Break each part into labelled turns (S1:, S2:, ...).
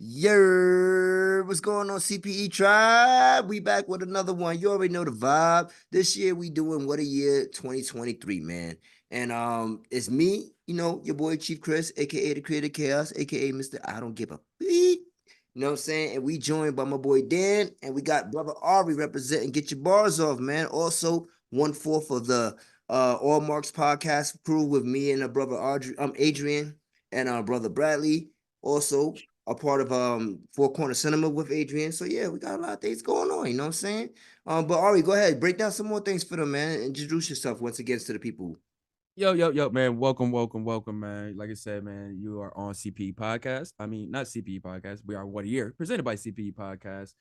S1: What's going on, C.P.E tribe? We back with another one. You already know the vibe. This year we doing what a year 2023, man. And it's me, your boy Chief Chris, aka the Creative Chaos, aka Mr. I don't give a beat. You know what I'm saying? And we joined by my boy Dan, and we got brother Ari representing Get Your Bars Off, man. Also, 1/4 of the All Marks podcast crew with me and brother Adrian and brother Bradley. Also, a part of Four Corner Cinema with Adrian. So yeah, we got a lot of things going on, you know what I'm saying? But Ari, go ahead, break down some more things for them, man. Introduce yourself once again to the people.
S2: Yo, man. Welcome, man. Like I said, man, you are on CPE Podcast. I mean, not CPE Podcast. We are What a Year, presented by CPE Podcast.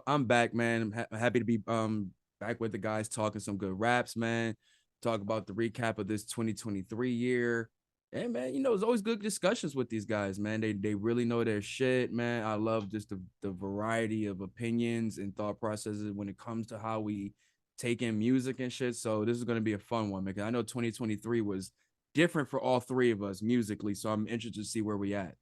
S2: I'm back, man. I'm happy to be back with the guys talking some good raps, man. Talk about the recap of this 2023 year. And man, it's always good discussions with these guys, man. They really know their shit, man. I love just the variety of opinions and thought processes when it comes to how we take in music and shit. So this is going to be a fun one, because I know 2023 was different for all three of us musically. So I'm interested to see where we at.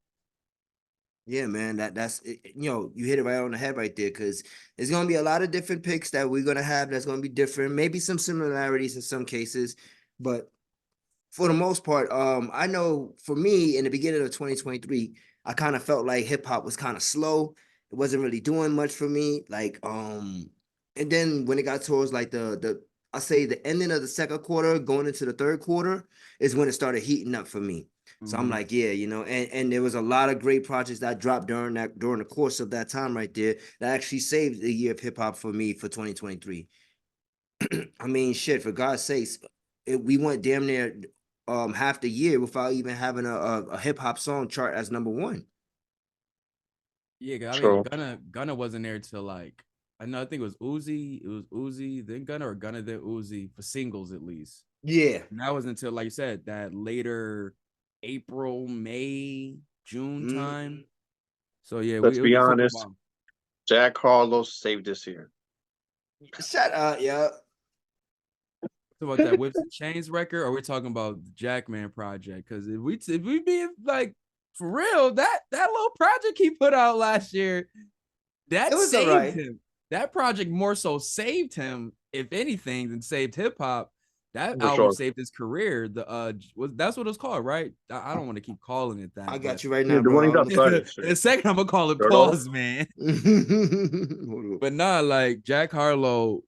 S1: Yeah, man, that's you hit it right on the head right there, because there's gonna be a lot of different picks that we're gonna have that's gonna be different, maybe some similarities in some cases, but for the most part, I know for me in the beginning of 2023, I kind of felt like hip hop was kind of slow. It wasn't really doing much for me. And then when it got towards like the I say the ending of the second quarter, going into the third quarter, is when it started heating up for me. So I'm
S2: Mm-hmm.
S1: like, yeah, and there was a lot of great projects that dropped during the course of that time right there that actually saved the year of hip hop for me for 2023. I mean, shit, for God's sakes, we went damn near half the year without even having a hip hop song chart as number one.
S2: Yeah, I mean,
S3: True.
S2: Gunna wasn't there till like, I know, I think it was Uzi, then Gunna, or Gunna then Uzi for singles at least.
S1: Yeah.
S2: And that was until, like you said, that later April, May, June
S1: Mm.
S2: time. So yeah,
S3: Let's be
S2: it took a
S3: honest.
S2: while.
S3: Jack Harlow saved this year.
S1: Shut up, yeah.
S2: Talk about that Whips and Chains record, or we're talking about the Jackman project? Because if we be like for real, that little project he put out last year,
S1: It
S2: that
S1: was all
S2: saved
S1: right.
S2: him. That project more so saved him, if anything, than saved hip hop. That
S3: For
S2: album
S3: sure.
S2: saved his career. That's what it's called, right? I don't want to keep calling it
S1: I
S2: that, but
S1: got you right
S3: Yeah,
S1: now,
S3: the one he
S1: bro.
S3: got
S2: in
S3: started.
S2: a second I'm gonna call it
S3: Turtle.
S2: pause, man.
S1: Hold
S2: But nah, like Jack Harlow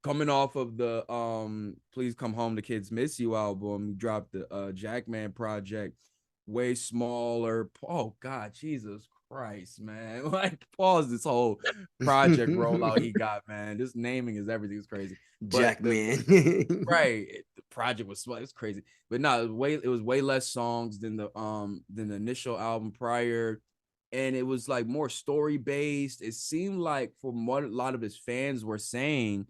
S2: coming off of the Please Come Home, The Kids Miss You album, he dropped the Jackman project, way smaller. Oh God, Jesus Christ, man. Like, pause this whole project rollout he got, man. This naming is everything's crazy. But
S1: Jack
S2: the
S1: man.
S2: right, the project was small, it's crazy. But no, it was way less songs than the initial album prior, and it was like more story based. It seemed like, from what a lot of his fans were saying,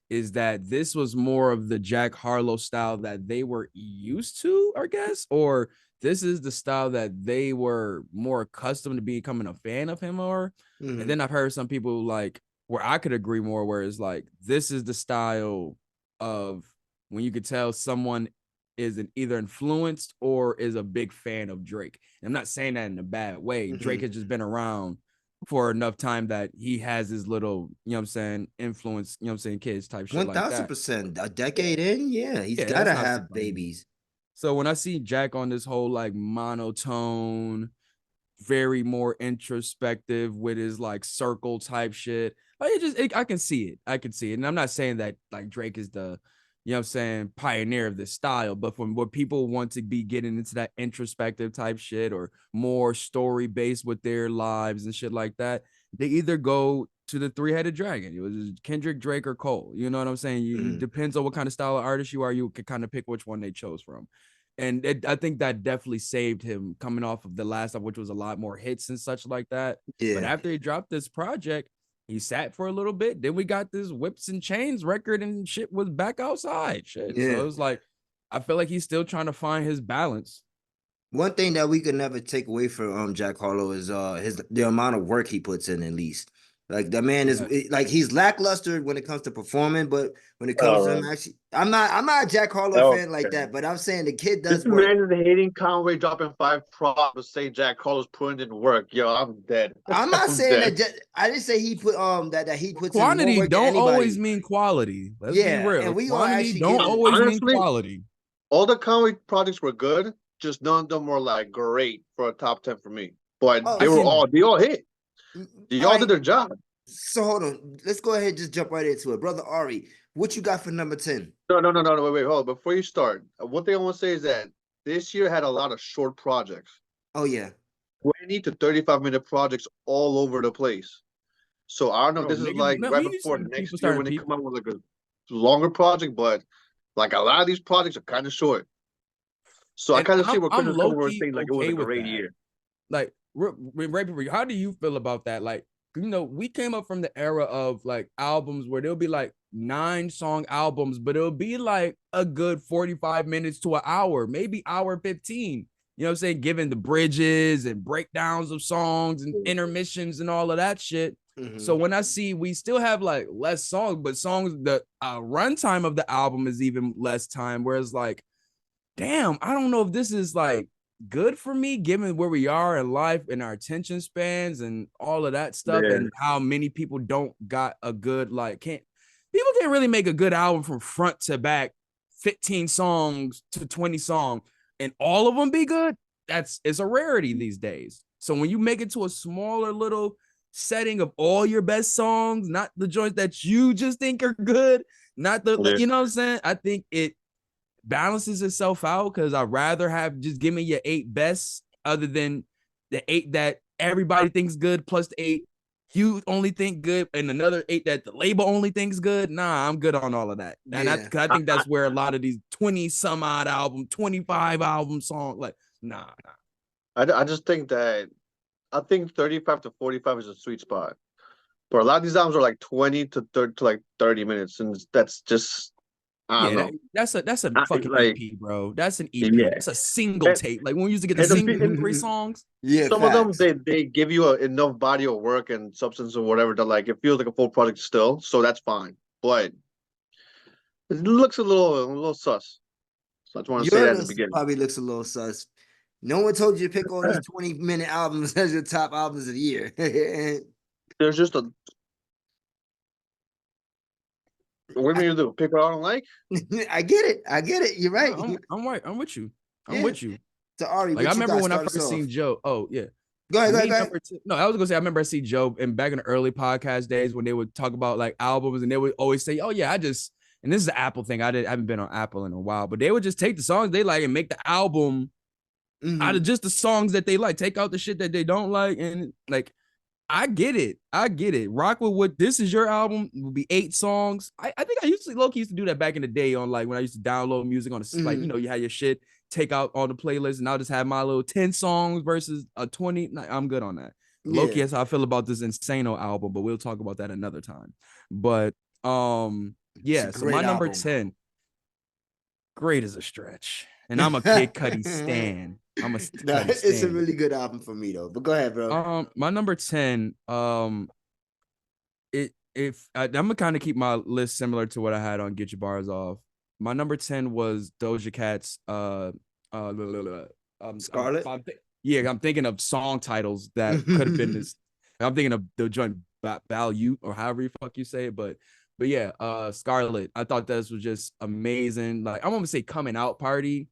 S2: is that this was more of the Jack Harlow style that they were used to, I guess, or this is the style that they were more accustomed to becoming a fan of him, or. And
S1: Mhm.
S2: then I've heard some people, like, where I could agree more, where it's like this is the style of when you could tell someone is either influenced or is a big fan of Drake. And I'm not saying that in a bad way. Drake
S1: Mhm.
S2: has just been around for enough time that he has his little, I'm saying, influence, I'm saying, kids type shit like that.
S1: 1000%. A
S2: Yeah.
S1: decade in, yeah, he's
S2: Yeah, that's
S1: gotta
S2: not
S1: have
S2: surprising.
S1: babies.
S2: So when I see Jack on this whole like monotone, very more introspective with his like circle type shit. Like, I can see it. I can see it. And I'm not saying that like Drake is the, I'm saying, pioneer of this style, but from what people want to be getting into that introspective type shit, or more story based with their lives and shit like that, they either go to the three-headed dragon. It was Kendrick, Drake, or Cole. You know what I'm saying? You
S1: Mhm.
S2: depends on what kind of style of artist you are. You can kind of pick which one they chose from. And I think that definitely saved him coming off of the last album, which was a lot more hits and such like that. But
S1: Yeah.
S2: after he dropped this project, he sat for a little bit. Then we got this Whips and Chains record, and shit was back outside. Shit. So
S1: Yeah.
S2: it was like, I feel like he's still trying to find his balance.
S1: One thing that we could never take away from Jack Harlow is the amount of work he puts in, at least. Like the man is
S2: Yeah.
S1: like he's lackluster when it comes to performing, but when it comes
S3: All
S1: to him
S3: right.
S1: actually, I'm not a Jack Harlow fan like
S3: Okay.
S1: that, but I'm saying the kid
S3: This
S1: does work.
S3: man is hating Conway dropping 5 props to say Jack Carlos putting in work. Yo, I'm dead.
S1: I'm not
S3: I'm
S1: saying
S3: dead.
S1: that. I didn't say he put that he puts in more
S2: Quantity
S1: work than
S2: don't always
S1: anybody.
S2: mean quality. Let's be
S1: Yeah,
S2: real.
S1: and we gonna
S2: Quantity
S1: actually
S2: don't
S1: give it.
S2: always mean
S3: Honestly,
S2: quality.
S3: all the Conway projects were good. Just none of them were like great for a top 10 for me. But
S1: Oh,
S2: I can
S3: they all hit. They
S1: all
S3: all did
S1: right.
S3: their job.
S1: So hold on. Let's go ahead and just jump right into it, brother Ari. What you got for number 10?
S3: No, wait, hold on. Before you start, one thing I want to say is that this year had a lot of short projects.
S1: Oh yeah.
S3: 20 to 35-minute projects all over the place. So I don't know if
S2: Bro,
S3: this is
S2: niggas,
S3: like
S2: no,
S3: right
S2: we need
S3: before
S2: some
S3: next
S2: people
S3: year
S2: starting
S3: when they
S2: people.
S3: come out with like a longer project, but like a lot of these projects are kind of short. So I
S2: And
S3: kind of see where Chris
S2: I'm
S3: is
S2: low
S3: coming from
S2: key
S3: saying like it was
S2: okay
S3: a
S2: with
S3: great
S2: that.
S3: year.
S2: Like, how do you feel about that? Like, we came up from the era of like albums where there'll be like 9-song albums, but it'll be like a good 45 minutes to an hour, maybe hour 15. You know what I'm saying? Given the bridges and breakdowns of songs and intermissions and all of that shit.
S1: Mm-hmm.
S2: So when I see we still have like less songs, but songs, the runtime of the album is even less time. Whereas like, damn, I don't know if this is like good for me given where we are in life and our attention spans and all of that stuff
S3: Yeah,
S2: and how many people don't got a good people can't really make a good album from front to back 15 songs to 20 songs and all of them be good. It's a rarity these days. So when you make it to a smaller little setting of all your best songs, not the joints that you just think are good, not the
S3: yeah,
S2: you know what I'm saying, I think it balances itself out because I'd rather have just give me your 8 best other than the 8 that everybody thinks good plus the 8 you only think good and another 8 that the label only thinks good. Nah, I'm good on all of that. And
S1: Yeah.
S2: I think that's where a lot of these 20 some odd album, 25 album song, like, nah.
S3: I just think that I think 35 to 45 is a sweet spot. But a lot of these albums are like 20 to 30 to like 30 minutes, and that's just I don't
S2: Yeah,
S3: know.
S2: that's a fucking
S3: Like
S2: EP, bro. That's an EP.
S3: yeah,
S2: That's a single
S3: and,
S2: tape. Like when we used to get the
S3: and,
S2: single
S3: and
S2: 3 songs.
S1: Yeah,
S3: some of them
S1: facts.
S3: they give you enough body of work and substance or whatever that like it feels like a full project still, so that's fine. But it looks a little sus. So I just want to say
S1: Your
S3: that at the
S1: list
S3: beginning.
S1: probably looks a little sus. No one told you to pick all these 20-minute albums as your top albums of the year.
S3: There's just a what are you gonna do? Pick what I don't like?
S1: I get it. I get it. You're right.
S2: No, I'm right. I'm with you. I'm
S1: Yeah.
S2: with you.
S1: So Ari,
S2: Like I
S1: what you
S2: remember
S1: got?
S2: when I
S1: Start us
S2: first
S1: off.
S2: seen Joe. Oh yeah,
S1: Go ahead. Go ahead.
S2: me
S1: Go ahead.
S2: number two. No, I was gonna say I remember I see Joe and back in the early podcast days when they would talk about like albums and they would always say, "Oh yeah, I just." And this is the Apple thing. I haven't been on Apple in a while, but they would just take the songs they like and make the album out of
S1: Mm-hmm.
S2: just the songs that they like. Take out the shit that they don't like, and like I get it. I get it. Rock with what this is your album will be 8 songs. I think I used to low key used to do that back in the day on like when I used to download music on the like
S1: Mm-hmm.
S2: you had your shit, take out all the playlists, and I'll just have my little 10 songs versus a 20. I'm good on that. Low key,
S1: Yeah.
S2: that's how I feel about this Insano album, but we'll talk about that another time. But
S1: It's a
S2: yeah, so my
S1: great
S2: number
S1: album.
S2: 10, great as a stretch. And I'm a Kid Cudi stan. I'm a
S1: Nah,
S2: Cudi
S1: it's a
S2: stan.
S1: really good album for me though. But go ahead, bro.
S2: My number 10, I'm gonna kind of keep my list similar to what I had on Get Your Bars Off. My number 10 was Doja Cat's
S1: Scarlet.
S2: yeah, I'm thinking of song titles that could have been this. I'm thinking of the joint value or however you fuck you say it, but yeah, Scarlet. I thought this was just amazing. Like I want to say coming out party.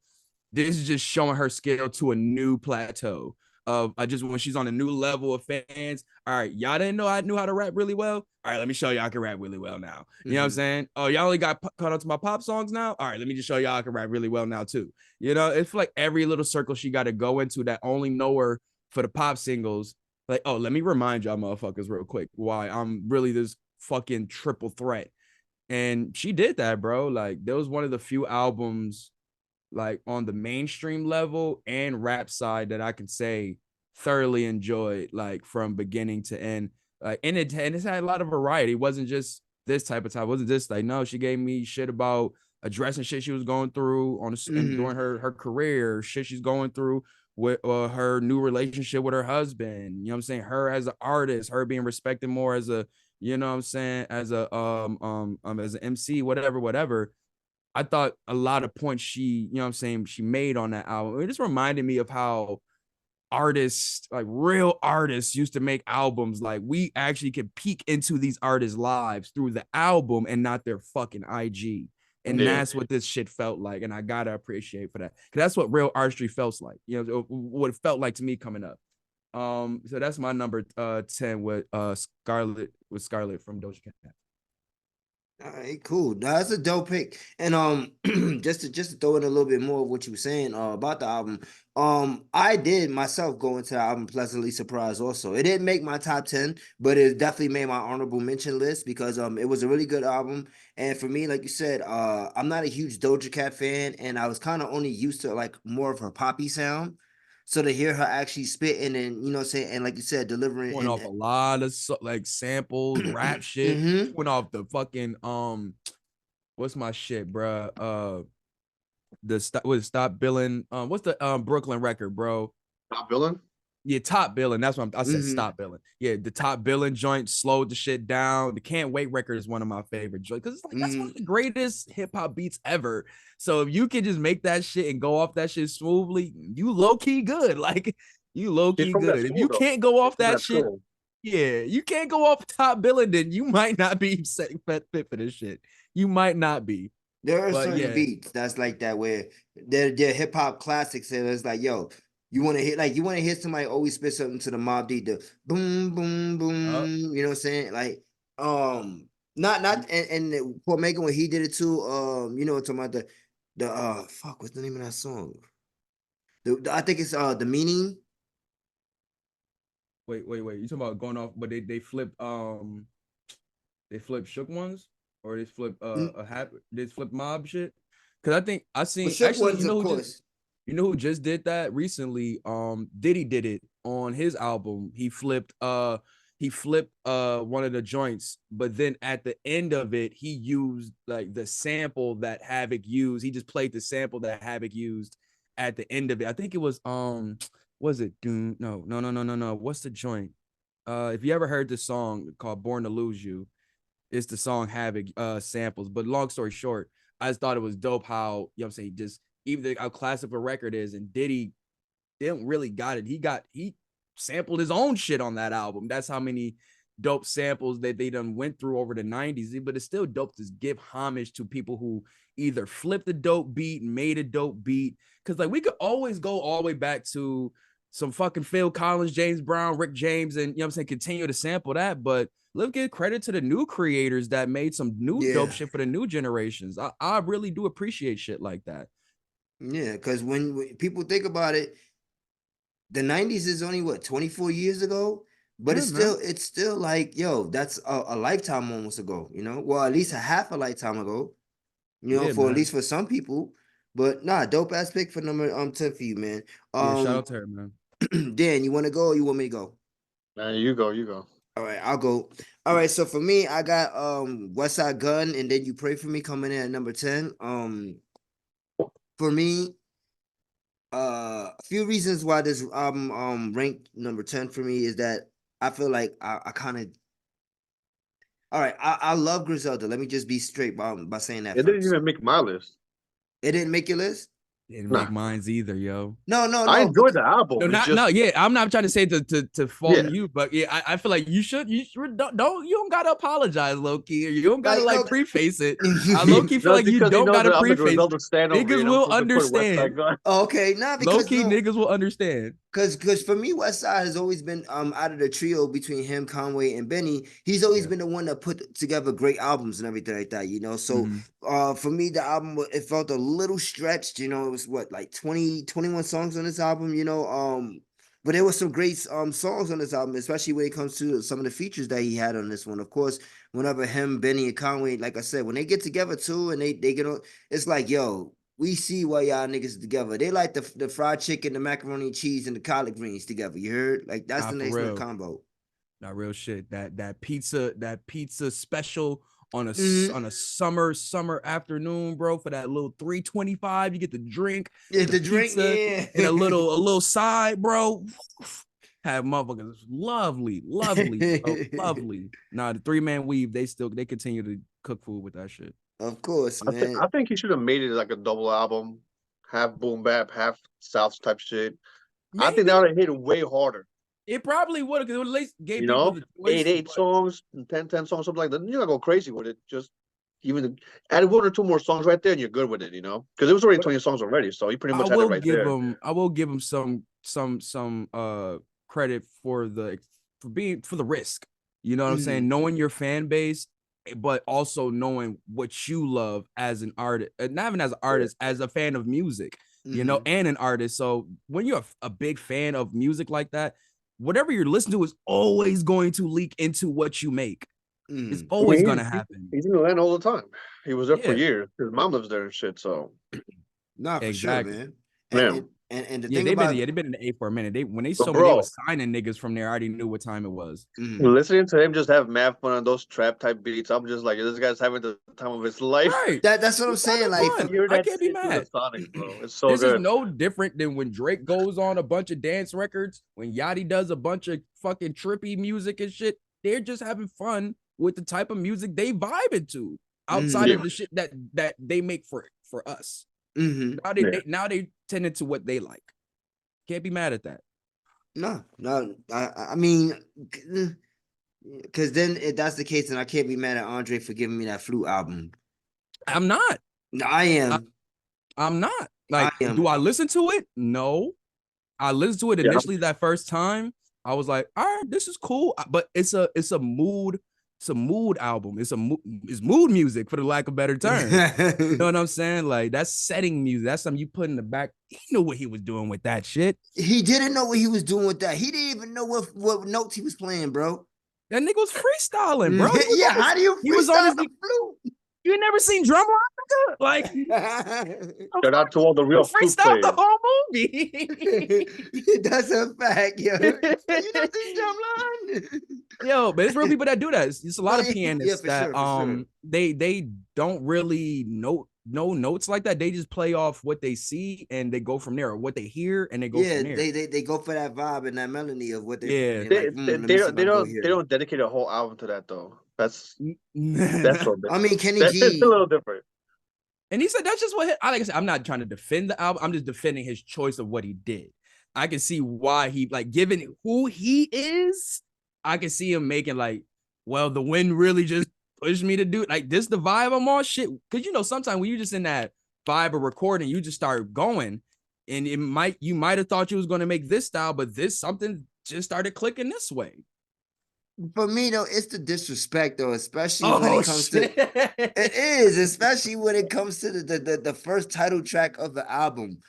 S2: This is just showing her skill to a new plateau of I just when she's on a new level of fans. All right, y'all didn't know I knew how to rap really well. All right, let me show y'all I can rap really well now. You know what I'm saying? Oh, y'all only got caught up to my pop songs now. All right, let me just show y'all I can rap really well now too. It's like every little circle she got to go into that only know her for the pop singles. Like, oh, let me remind y'all motherfuckers real quick why I'm really this fucking triple threat. And she did that, bro. Like, there was one of the few albums like on the mainstream level and rap side that I can say thoroughly enjoyed, like from beginning to end. Like and it's had a lot of variety. It wasn't just this type of time. It wasn't just like no, she gave me shit about addressing shit she was going through and during her career, shit she's going through with her new relationship with her husband. You know what I'm saying? Her as an artist, her being respected more as a, you know what I'm saying, as a as an MC, whatever. I thought a lot of points she, you know what I'm saying, she made on that album. It just reminded me of how artists, like real artists, used to make albums. Like we actually could peek into these artists' lives through the album and not their fucking IG. And
S3: Yeah.
S2: that's what this shit felt like. And I gotta appreciate for that. Cause that's what real artistry felt like. You know, what it felt like to me coming up. So that's my number 10 with Scarlet from Doja Cat.
S1: All right, cool. That's a dope pick. And just to throw in a little bit more of what you were saying about the album. I did myself go into the album pleasantly surprised also. It didn't make my top 10, but it definitely made my honorable mention list because it was a really good album. And for me, like you said, I'm not a huge Doja Cat fan, and I was kind of only used to like more of her poppy sound. So to hear her actually spitting and saying, and like you said, delivering
S2: Went
S1: and
S2: off a lot of like samples, rap shit.
S1: mm-hmm.
S2: She went off the fucking what's my shit, bruh? The stop billing. What's the Brooklyn record, bro?
S3: Top villain.
S2: Yeah, top billing. That's what I said.
S1: Mm-hmm.
S2: Stop billing. Yeah, the top billing joint slowed the shit down. The Can't Wait record is one of my favorite joints because it's like that's one
S1: Mm-hmm.
S2: of the greatest hip hop beats ever. So if you can just make that shit and go off that shit smoothly, you low key good. Like you low
S3: She's
S2: key
S3: from that
S2: good. If
S3: school
S2: you
S3: though.
S2: can't go
S3: She's
S2: off
S3: from
S2: that
S3: that
S2: shit,
S3: school.
S2: yeah, you can't go off top billing, then you might not be fit for this shit. You might not be.
S1: There are
S2: But
S1: certain
S2: yeah,
S1: beats that's like that where they're hip hop classics, and it's like, yo, you want to hear somebody always spit something to the Mob Deep, the boom boom
S2: uh,
S1: boom. You know what I'm saying? Like, not and Paul Megan when he did it too. Talking about the fuck, what's the name of that song? I think it's the meaning.
S2: wait. You talking about going off, but they flip shook ones or they flip
S1: Mm,
S2: a habit they flip mob shit. Cause I think I
S1: But
S2: seen
S1: shook
S2: actually
S1: ones, of course.
S2: you know who just did that recently? Diddy did it on his album. He flipped one of the joints, but then at the end of it, he used like the sample that Havoc used. He just played the sample that Havoc used at the end of it. I think it was it Doom? No. What's the joint? If you ever heard this song called Born to Lose You, it's the song Havoc samples. But long story short, I just thought it was dope how, you know what I'm saying, just even how classic a record is, and Diddy didn't really got it. He sampled his own shit on that album. That's how many dope samples that they done went through over the 90s. But it's still dope to give homage to people who either flipped a dope beat, made a dope beat. Cause like we could always go all the way back to some fucking Phil Collins, James Brown, Rick James, and you know what I'm saying, continue to sample that. But let's give credit to the new creators that made some new dope
S1: Yeah,
S2: shit for the new generations. I really do appreciate shit like that.
S1: yeah. Because when people think about it, the 90s is only what 24 years ago, but
S2: Yeah,
S1: it's
S2: man.
S1: still it's still like, yo, that's a lifetime almost ago, well, at least a half a lifetime ago,
S2: Yeah,
S1: for at
S2: man.
S1: least for some people. But nah, dope ass pick for number 10 for you, man.
S2: Yeah, shout out to her, man.
S1: Dan, you want to go or you want me to go?
S3: Man, you go, you go.
S1: All right, I'll go. All right, so for me, I got West Side Gun, and then You Pray For Me coming in at number 10. For me, a few reasons why this album ranked number 10 for me is that I feel like I kind of, all right, I love Griselda. Let me just be straight by saying that
S3: It didn't
S1: first.
S3: even make my list.
S1: It didn't make your list?
S2: Didn't
S3: Nah,
S2: make mines either, yo.
S1: No, no,
S3: I
S1: no.
S3: enjoyed the
S2: No,
S3: album. It's
S2: not
S3: just
S2: no, yeah. I'm not trying to say to fault
S3: yeah.
S2: you, but yeah, I feel like you should don't you don't gotta apologize, low key, or you don't gotta
S1: Like,
S2: like
S1: no.
S2: preface it. I low key feel
S3: Just
S2: like you
S3: because he
S2: don't
S3: knows
S2: gotta
S3: that I'm the
S2: preface.
S3: Griselda stan over here,
S2: Niggas
S3: and I'm
S2: will
S3: supposed to put West Side
S2: understand.
S3: Gun.
S1: Okay, nah,
S2: Low
S1: because
S2: key
S1: no.
S2: niggas will understand.
S1: Cause for me, West Side has always been out of the trio between him, Conway, and Benny. He's always
S2: Yeah.
S1: been the one that put together great albums and everything like that. So
S2: Mm-hmm.
S1: for me, the album it felt a little stretched. It was what like 20, 21 songs on this album. But there was some great songs on this album, especially when it comes to some of the features that he had on this one. Of course, whenever him, Benny, and Conway, like I said, when they get together too, and they get on, it's like yo, we see why y'all niggas together. They like the fried chicken, the macaroni and cheese, and the collard greens together. You heard? Like that's
S2: Nah,
S1: the
S2: for
S1: next one
S2: real.
S1: combo.
S2: Not real shit. That pizza special on a
S1: Mhm.
S2: on a summer afternoon, bro, for that little 325. You get the drink,
S1: Yeah,
S2: the
S1: the drink,
S2: pizza,
S1: yeah.
S2: and a little side, bro. Have motherfuckers lovely, bro, lovely. Nah, the 3-man weave, they continue to cook food with that shit.
S1: Of course, man.
S3: I think he should have made it like a double album, half boom bap, half South type shit. I think that
S2: Maybe
S3: would have hit way harder.
S2: it probably would have, because it at least gave
S3: You
S2: people
S3: know,
S2: the choice.
S3: eight
S2: But
S3: songs, 10 songs, something like that. You're not go crazy with it. Just even add one or two more songs right there, and you're good with it. You know, because it was already 20 songs already, so you pretty much had it right there.
S2: I will give him some credit for the risk. You know what I'm
S1: Mhm.
S2: saying? Knowing your fan base, but also knowing what you love as an artist, not even as an artist, as a fan of music,
S1: Mhm.
S2: and an artist. So when you're a big fan of music like that, whatever you're listening to is always going to leak into what you make. It's
S1: Mhm.
S3: I
S2: always
S3: mean,
S2: gonna happen.
S3: he's in Atlanta all the time. He was there for
S2: Yeah,
S3: years. His mom lives there and shit. So
S1: Nah, for sure,
S2: exactly.
S1: man. And
S3: yeah,
S1: and and the
S2: Yeah,
S1: thing about
S2: they've been in the A for a minute. They when they
S3: but
S2: told me they
S3: bro,
S2: was signing niggas from there, I already knew what time it was.
S1: mhm.
S3: listening to him just have mad fun on those trap type beats, I'm just like, this guy's having the time of his life.
S2: Right.
S1: That's what I'm
S2: He's
S1: saying.
S2: having
S1: Like,
S3: You
S1: for,
S2: fun.
S3: hear
S2: I
S3: that
S2: can't be
S3: shit through the
S2: mad.
S3: Sonics, bro. It's so
S2: This is
S3: good.
S2: no different than when Drake goes on a bunch of dance records, when Yachty does a bunch of fucking trippy music and shit. They're just having fun with the type of music they vibe into outside
S3: Yeah,
S2: of the shit that they make for us.
S1: mhm.
S3: yeah.
S2: Now they tend to what they like. Can't be mad at that.
S1: No, no. I mean, because then if that's the case, then I can't be mad at Andre for giving me that flute album.
S2: I'm not.
S1: No, I
S2: I,
S1: am.
S2: I'm not.
S1: I
S2: Like,
S1: am.
S2: do I listen to it? No. I listened to it
S3: Yeah,
S2: initially that first time. I was like, all right, this is cool. But it's a mood album. It's mood music, for the lack of better term. You know what I'm saying? Like, that's setting music. That's something you put in the back. He knew what he was doing with that shit.
S1: He didn't know what he was doing with that. He didn't even know what notes he was playing, bro.
S2: That nigga was freestyling, bro.
S1: Yeah, how do you
S2: He was on
S1: freestyle
S2: his
S1: the flute?
S2: you ain't never seen Drumline, nigga? Like,
S3: shout out to all the real flute
S2: freestyle the
S3: players.
S2: whole movie.
S1: That's a fact, yo. You know this drumline?
S2: Yo, but it's real people that do that. It's a lot of
S1: Yeah,
S2: pianists
S1: for
S2: that
S1: sure, for sure.
S2: they don't really know notes like that. They just play off what they see and they go from there, or what they hear and they go
S1: Yeah,
S2: from there.
S1: they go for that vibe and that melody of what they're
S2: Yeah.
S1: playing. Like, let me see if I can go
S3: They
S1: here.
S3: don't dedicate a whole album to that though. That's
S2: And
S3: so
S1: I mean, Kenny
S3: it's a
S1: G.
S3: little different.
S2: he said that's just what I like I said, I'm not trying to defend the album. I'm just defending his choice of what he did. I can see why he, like, given who he is, I can see him making like, well, the wind really just pushed me to do like this. The vibe I'm on, shit. Because sometimes when you just in that vibe of recording, you just start going, and you might have thought you was going to make this style, but this something just started clicking this way.
S1: For me though, it's the disrespect though, especially when
S2: Oh
S1: it comes to
S2: shit!
S1: it is, especially when it comes to the first title track of the album.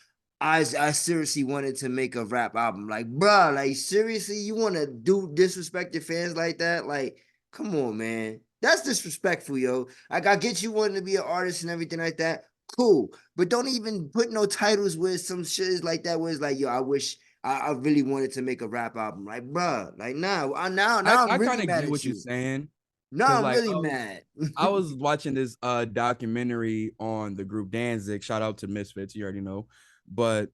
S1: I seriously wanted to make a rap album. Like, bruh, like seriously, you want to do disrespect your fans like that? Like, come on, man. That's disrespectful, yo. Like, I get you wanting to be an artist and everything like that. Cool. But don't even put no titles with some shit is like that where it's like, yo, I wish I really wanted to make a rap album. Like, bruh, like now, now I'm
S2: I
S1: really
S2: kind of
S1: mad
S2: get
S1: at
S2: what you're
S1: you.
S2: saying,
S1: Now
S2: because
S1: I'm
S2: like
S1: really mad.
S2: I was watching this documentary on the group Danzig. Shout out to Misfits, you already know. But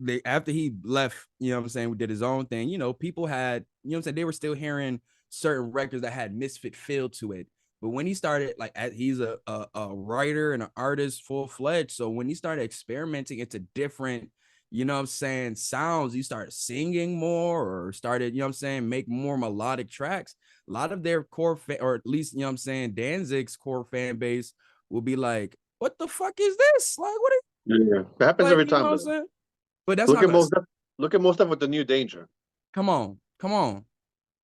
S2: they after he left, what I'm saying, we did his own thing. People had, what I'm saying, they were still hearing certain records that had Misfit feel to it. But when he started, like, he's a writer and an artist full fledged. So when he started experimenting into different, what I'm saying, sounds, he started singing more, or started, make more melodic tracks. A lot of their core, or at least, what I'm saying, Danzig's core fan base will be like, what the fuck is this? Like, what is,
S3: Yeah, it happens
S2: like,
S3: every
S2: you know
S3: time
S2: what I'm
S3: though.
S2: saying? But that's
S3: Look
S2: not
S3: at
S2: gonna
S3: most look at most of with the new danger.
S2: come on, come on,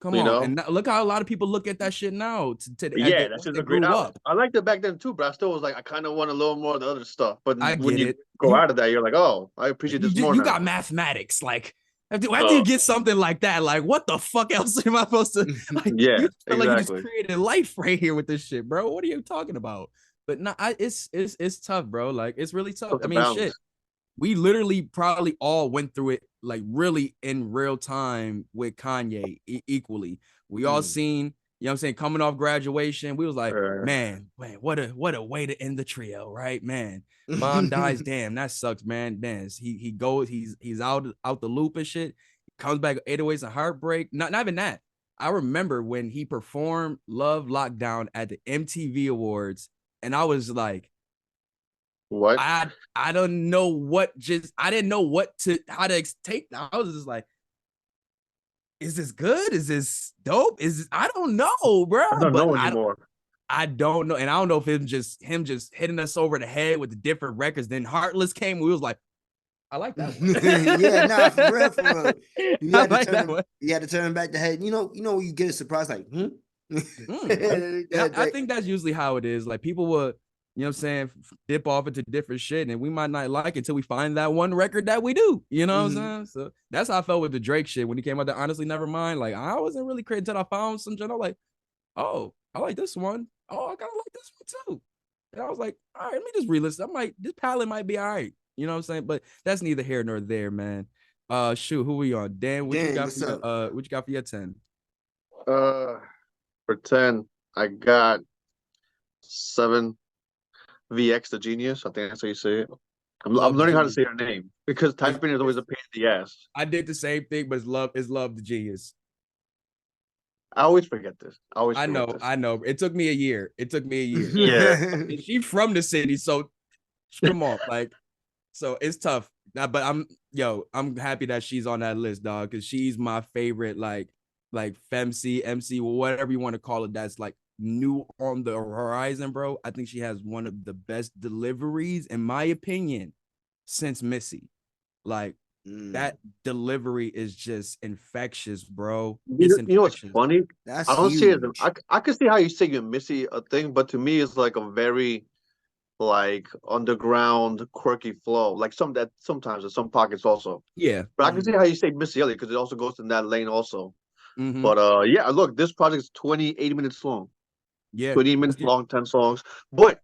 S2: come
S3: You
S2: on.
S3: know?
S2: And look how a lot of people look at that shit now as
S3: Yeah,
S2: they
S3: that's
S2: once
S3: just
S2: they
S3: a great
S2: grew
S3: album.
S2: up.
S3: I liked it back then too, but I still was like, I kind of want a little more of the other stuff. But
S2: I
S3: when
S2: get
S3: you
S2: it.
S3: go out of that, you're like, oh, I appreciate this more
S2: You
S3: now.
S2: got mathematics. Like, after you get something like that, like, what the fuck else am I supposed to, like,
S3: Yeah,
S2: you feel like you just
S3: exactly.
S2: created life right here with this shit, bro. What are you talking about? But no, it's tough, bro. Like, it's really tough.
S3: Put
S2: I
S3: the
S2: mean, shit.
S3: balance.
S2: We literally probably all went through it, like, really in real time with Kanye equally. We all
S1: Mm.
S2: seen You know what I'm saying? Coming off graduation, we was like,
S3: Uh,
S2: man, what a way to end the trio, right? Man, mom dies, damn, that sucks, man. Damn, he goes, he's out the loop and shit. Comes back 808s and heartbreak. Not even that. I remember when he performed Love Lockdown at the MTV Awards, and I was like,
S3: what?
S2: I don't know what I didn't know how to take. I was just like, is this good? Is this dope? I don't know, bro.
S3: I don't
S2: But
S3: know anymore.
S2: I don't know. And I don't know if it's him just hitting us over the head with the different records. Then Heartless came. We was like, I like that one.
S1: Yeah, nah, for real, for real. You
S2: I
S1: had to
S2: like
S1: turn
S2: that
S1: him,
S2: one.
S1: you had to turn back the head. When you get a surprise, like,
S2: And I think that's usually how it is. Like people will, you know what I'm saying, dip off into different shit, and we might not like it until we find that one record that we do. You know what I'm saying? So that's how I felt with the Drake shit when he came out there. Honestly, never mind. Like I wasn't really crazy until I found some shit. I'm like, oh, I like this one. Oh, I kind of like this one too. And I was like, all right, let me just re-listen. This palette might be all right. You know what I'm saying? But that's neither here nor there, man. Shoot, who we on? Dan, what you
S1: Dan,
S2: got
S1: what's
S2: for your
S1: up?
S2: what you got for your 10?
S3: For 10, I got 7 VX the Genius. I think that's how you say it. I'm
S2: Love the
S3: learning how to
S2: genius.
S3: say her name because typing is always a pain in the ass.
S2: I did the same thing, but it's love the genius.
S3: I always forget this. I always
S2: I
S3: forget
S2: know,
S3: this.
S2: I know. It took me a year.
S3: Yeah.
S2: And she from the city, so come on, like, so it's tough. But I'm happy that she's on that list, dog, because she's my favorite, like femc, MC, whatever you want to call it. That's like new on the horizon, bro. I think she has one of the best deliveries, in my opinion, since Missy. Like that delivery is just infectious, bro. It's
S3: You know what's
S2: infectious.
S3: funny?
S1: That's
S3: I don't see it.
S1: huge.
S3: I can see how you say you Missy a thing, but to me, it's like a very like underground, quirky flow. Like some that sometimes in some pockets also.
S2: Yeah.
S3: But I can see how you say Missy Elliott because it also goes in that lane also.
S2: Mm-hmm.
S3: But yeah, look, this project is 80 minutes long.
S2: Yeah.
S3: 20
S2: Let's
S3: minutes
S2: get
S3: long, 10 songs. But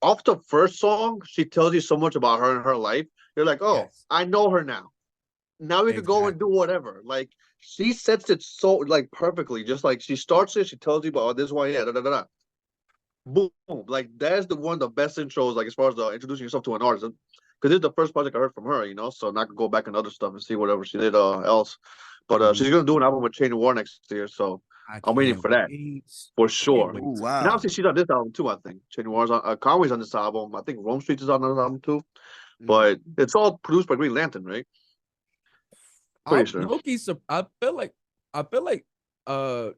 S3: off the first song, she tells you so much about her and her life. You're like, oh,
S2: yes.
S3: I know her now. Now we could go and do
S2: Exactly.
S3: whatever. Like she sets it so like perfectly. Just like she starts it, she tells you about oh, this one, yeah, da da da da. Boom, boom. Like that's the one of the best intros, like as far as introducing yourself to an artist. Because this is the first project I heard from her, so not go back and other stuff and see whatever she did else. But
S2: Mhm.
S3: she's gonna do an album with Chain War next year, so
S2: I
S3: I'm waiting
S2: can't
S3: for that
S2: wait.
S3: for
S2: Can't
S3: sure.
S2: wait
S1: Oh,
S2: to
S3: And
S1: wow.
S3: obviously she's on this album too, I think. Chain War's on Conway's on this album. I think Rome Street is on another album too.
S1: Mm.
S3: But it's all produced by Green Lantern, right? Pretty
S2: I'm
S3: sure.
S2: Loki. I feel like uh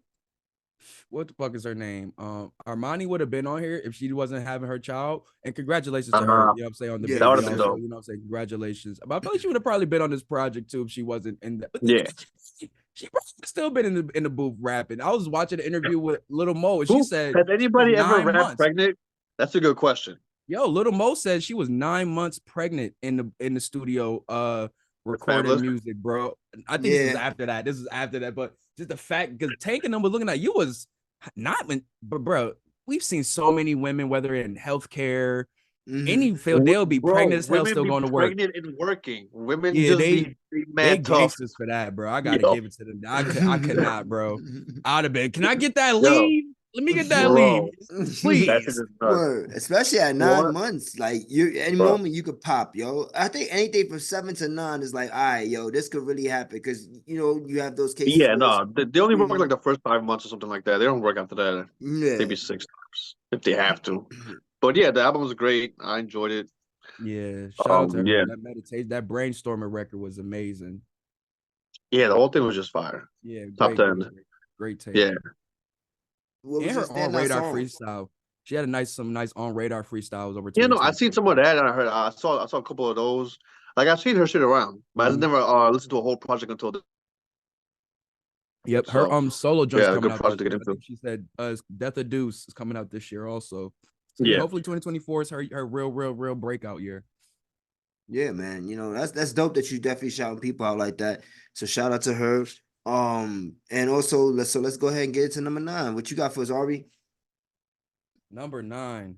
S2: what the fuck is her name? Armani would have been on here if she wasn't having her child. And congratulations to her.
S3: Uh,
S2: You know what I'm saying? On the
S1: Yeah,
S3: that would
S2: baby
S3: have
S1: for
S3: been
S2: also.
S1: sure.
S3: dope.
S2: You know what I'm saying? Congratulations. But I feel like she would have probably been on this project too if she wasn't in that. But
S3: Yeah.
S2: she probably still been in the booth rapping. I was watching an interview with Little Mo and she
S3: Who
S2: said
S3: has
S2: she was
S3: anybody ever
S2: nine
S3: rapped
S2: months.
S3: pregnant? That's a good question.
S2: Yo, Little Mo said she was 9 months pregnant in the studio,
S3: With
S2: recording
S3: Fabulous.
S2: music, bro. I think this was
S1: Yeah.
S2: after that. This is after that, but just the fact because Tank and them was looking at you was not, but bro, we've seen so many women, whether in healthcare, any field, they'll be pregnant
S3: Bro,
S2: as hell,
S3: women
S2: still
S3: be
S2: going to work.
S3: pregnant and working. Women
S2: Yeah,
S3: just
S2: they
S3: be
S2: they
S3: mad tough.
S2: gangsters for that, bro. I gotta
S3: Yo,
S2: give it to them. I could not, bro. I'd have been. Can I get that
S3: yo,
S2: leave? Let me get that leave,
S3: bro. That shit
S2: please.
S3: is nuts.
S1: Word, especially at nine
S3: What?
S1: months, like you, any
S3: Bro.
S1: moment you could pop, yo. I think anything from 7 to 9 is like, all right, yo, this could really happen because you have those cases
S3: Yeah,
S1: where it's,
S3: no, they only work like
S1: Mhm.
S3: the first 5 months or something like that. They don't work after that.
S1: Yeah.
S3: Maybe 6 times if they have to. But yeah, the album was great. I enjoyed it.
S2: Yeah, shout out to her,
S3: Yeah,
S2: man. That meditation, that brainstorming record was amazing.
S3: yeah, the whole thing was just fire,
S2: Yeah,
S3: top to
S2: great,
S3: end.
S2: great, great, great take.
S3: Yeah,
S1: What
S2: And
S1: was your
S2: her on
S1: standout
S2: radar
S1: song?
S2: freestyle. She had some nice on radar freestyles over
S3: no, I seen
S2: 2024.
S3: some of that, and I saw a couple of those. Like I've seen her shit around, but I
S2: Mhm.
S3: never listened to a whole project until this.
S2: Yep, her
S3: So
S2: solo joint's
S3: yeah, a
S2: coming
S3: good
S2: out this
S3: project to get
S2: year. I
S3: into.
S2: think she said Death of Deuce is coming out this year also. So yeah,
S3: Yeah,
S2: hopefully 2024 is her real breakout year.
S1: Yeah, man. That's dope that you definitely shouting people out like that. So shout out to her. And also let's go ahead and get into number 9. What you got for us, Ari?
S2: Number 9.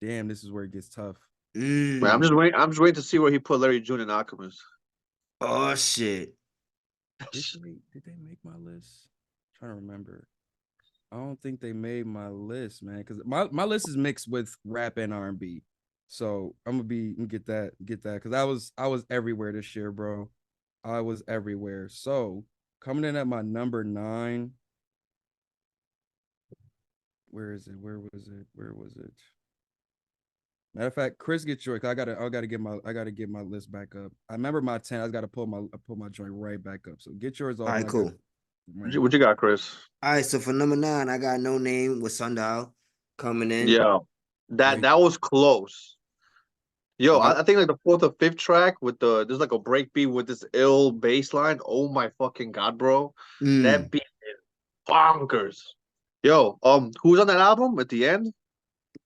S2: Damn, this is where it gets tough.
S3: man, I'm
S1: Mm.
S3: just waiting. I'm just waiting to see where he put Larry June in Alchemist.
S1: Oh shit.
S2: Did they make my list? I'm trying to remember. I don't think they made my list, man, because my list is mixed with rap and R&B. So I'm gonna get that because I was everywhere this year, bro. I was everywhere. So coming in at my number 9, where is it? Where was it? Where was it? Matter of fact, Chris, get your. I gotta get my list back up. I remember my 10. I got to pull my joint right back up. So get yours
S1: All
S2: off, and
S1: right,
S2: I got
S1: cool.
S2: man.
S3: What you got, Chris?
S1: All right, so for number 9, I got No Name with Sundial coming in.
S3: Yeah, that
S2: Great.
S3: that was close. Yo,
S2: Yep.
S3: I think like the fourth or fifth track with there's like a break beat with this ill bass line. Oh my fucking god, bro, that
S1: Mm.
S3: beat is bonkers. Yo, who's on that album at the end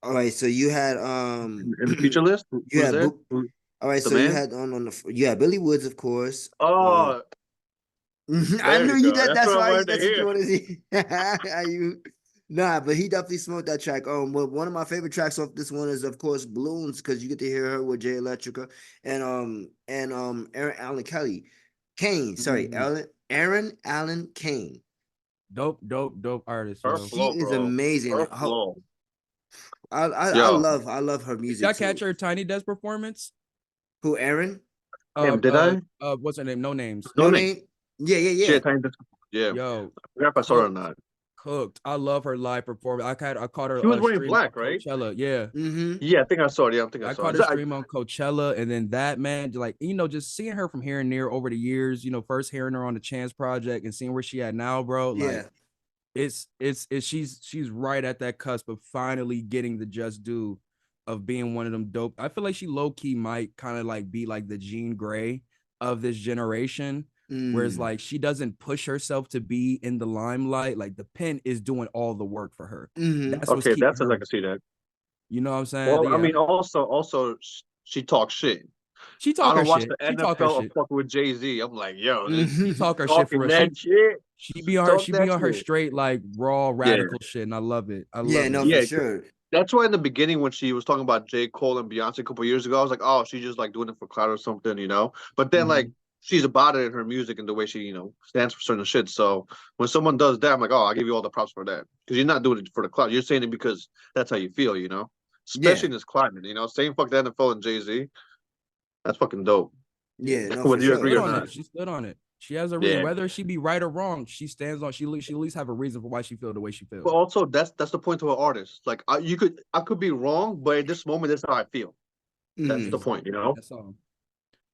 S1: All right, so you had
S3: in the feature list?
S1: you
S3: Who's
S1: had
S3: there?
S1: book. All right,
S3: The
S1: so you
S3: man?
S1: had on you had Billy Woods, of course.
S3: Oh,
S1: I
S3: there
S1: knew
S3: you
S1: you
S3: go.
S1: that.
S3: That's
S1: That's
S3: what I
S1: why
S3: wanted to
S1: that's what you
S3: hear.
S1: want to see. Are you? Nah, but he definitely smoked that track. But one of my favorite tracks off this one is, of course, Balloons, because you get to hear her with Jay Electrica and Aaron Allen Kelly, Kane. Sorry,
S2: Mhm.
S1: Aaron Allen Kane.
S2: Dope artist,
S3: Her
S2: yo.
S1: She
S3: flow,
S1: is
S3: bro.
S1: amazing.
S3: Her flow. Yo,
S1: I love her
S2: Did
S1: music
S2: y'all
S1: too.
S2: catch her Tiny Desk performance?
S1: Who Aaron?
S3: damn, did I?
S2: What's her name? No names.
S3: No
S1: No
S3: name.
S1: name. Yeah, yeah,
S3: Shit,
S1: yeah.
S3: tiny disc. Yeah,
S2: Yo,
S3: I forgot if I saw her or
S2: cooked,
S3: not.
S2: cooked. I love her live performance. I caught her
S3: She was wearing
S2: stream on
S3: black, right?
S2: Coachella. Yeah.
S1: Mm-hmm.
S3: Yeah, I think I saw it. Yeah, I think I
S2: I
S3: saw
S2: caught
S3: it.
S2: her stream on Coachella, and then that man, like just seeing her from here and near over the years, first hearing her on the Chance Project and seeing where she at now, bro. Like
S1: Yeah.
S2: it's she's right at that cusp of finally getting the just due of being one of them dope. I feel like she low key might kind of like be like the Jean Grey of this generation, whereas
S1: Mm.
S2: like she doesn't push herself to be in the limelight. Like the pen is doing all the work for her.
S1: Mm-hmm.
S2: That's what's
S3: Okay,
S2: keeping
S3: that's as I
S2: her.
S3: can see that.
S2: You know what I'm saying?
S3: Well, I
S2: Yeah,
S3: mean, also, she talks shit.
S2: she
S3: I
S2: talk her
S3: don't watch
S2: shit.
S3: the
S2: She talk her
S3: NFL or
S2: shit.
S3: fuck with Jay-Z. I'm like, yo,
S2: She
S1: Mm-hmm.
S2: talk her shit for
S3: talking
S2: real.
S3: that shit. Talk
S2: She be
S3: that
S2: on her
S3: shit.
S2: straight like raw
S3: Yeah,
S2: radical shit, and I love it. I
S1: Yeah,
S2: love
S1: no,
S2: it.
S1: for
S3: yeah.
S1: sure.
S3: That's why in the beginning when she was talking about J. Cole and Beyonce a couple years ago, I was like, oh, she's just like doing it for clout or something, you know? But then like
S2: Mhm.
S3: she's about it in her music and the way she, stands for certain shit. So when someone does that, I'm like, oh, I'll give you all the props for that. Because you're not doing it for the clout. You're saying it because that's how you feel, you know? Especially
S1: Yeah.
S3: in this climate, saying fuck the NFL and Jay-Z, that's fucking dope.
S2: Yeah,
S1: Yeah, no, for
S3: Whether you
S2: she
S3: agree
S2: stood
S3: or
S1: sure.
S2: on
S3: not.
S2: it. She stood on it. She has a reason,
S3: Yeah.
S2: whether she be right or wrong. She stands on. She at least have a reason for why she feel the way she
S3: But
S2: feel.
S3: also that's the point to an artist. Like I could be wrong, but at this moment, that's how I feel. That's the
S1: Mm.
S3: point, you know?
S2: That's all.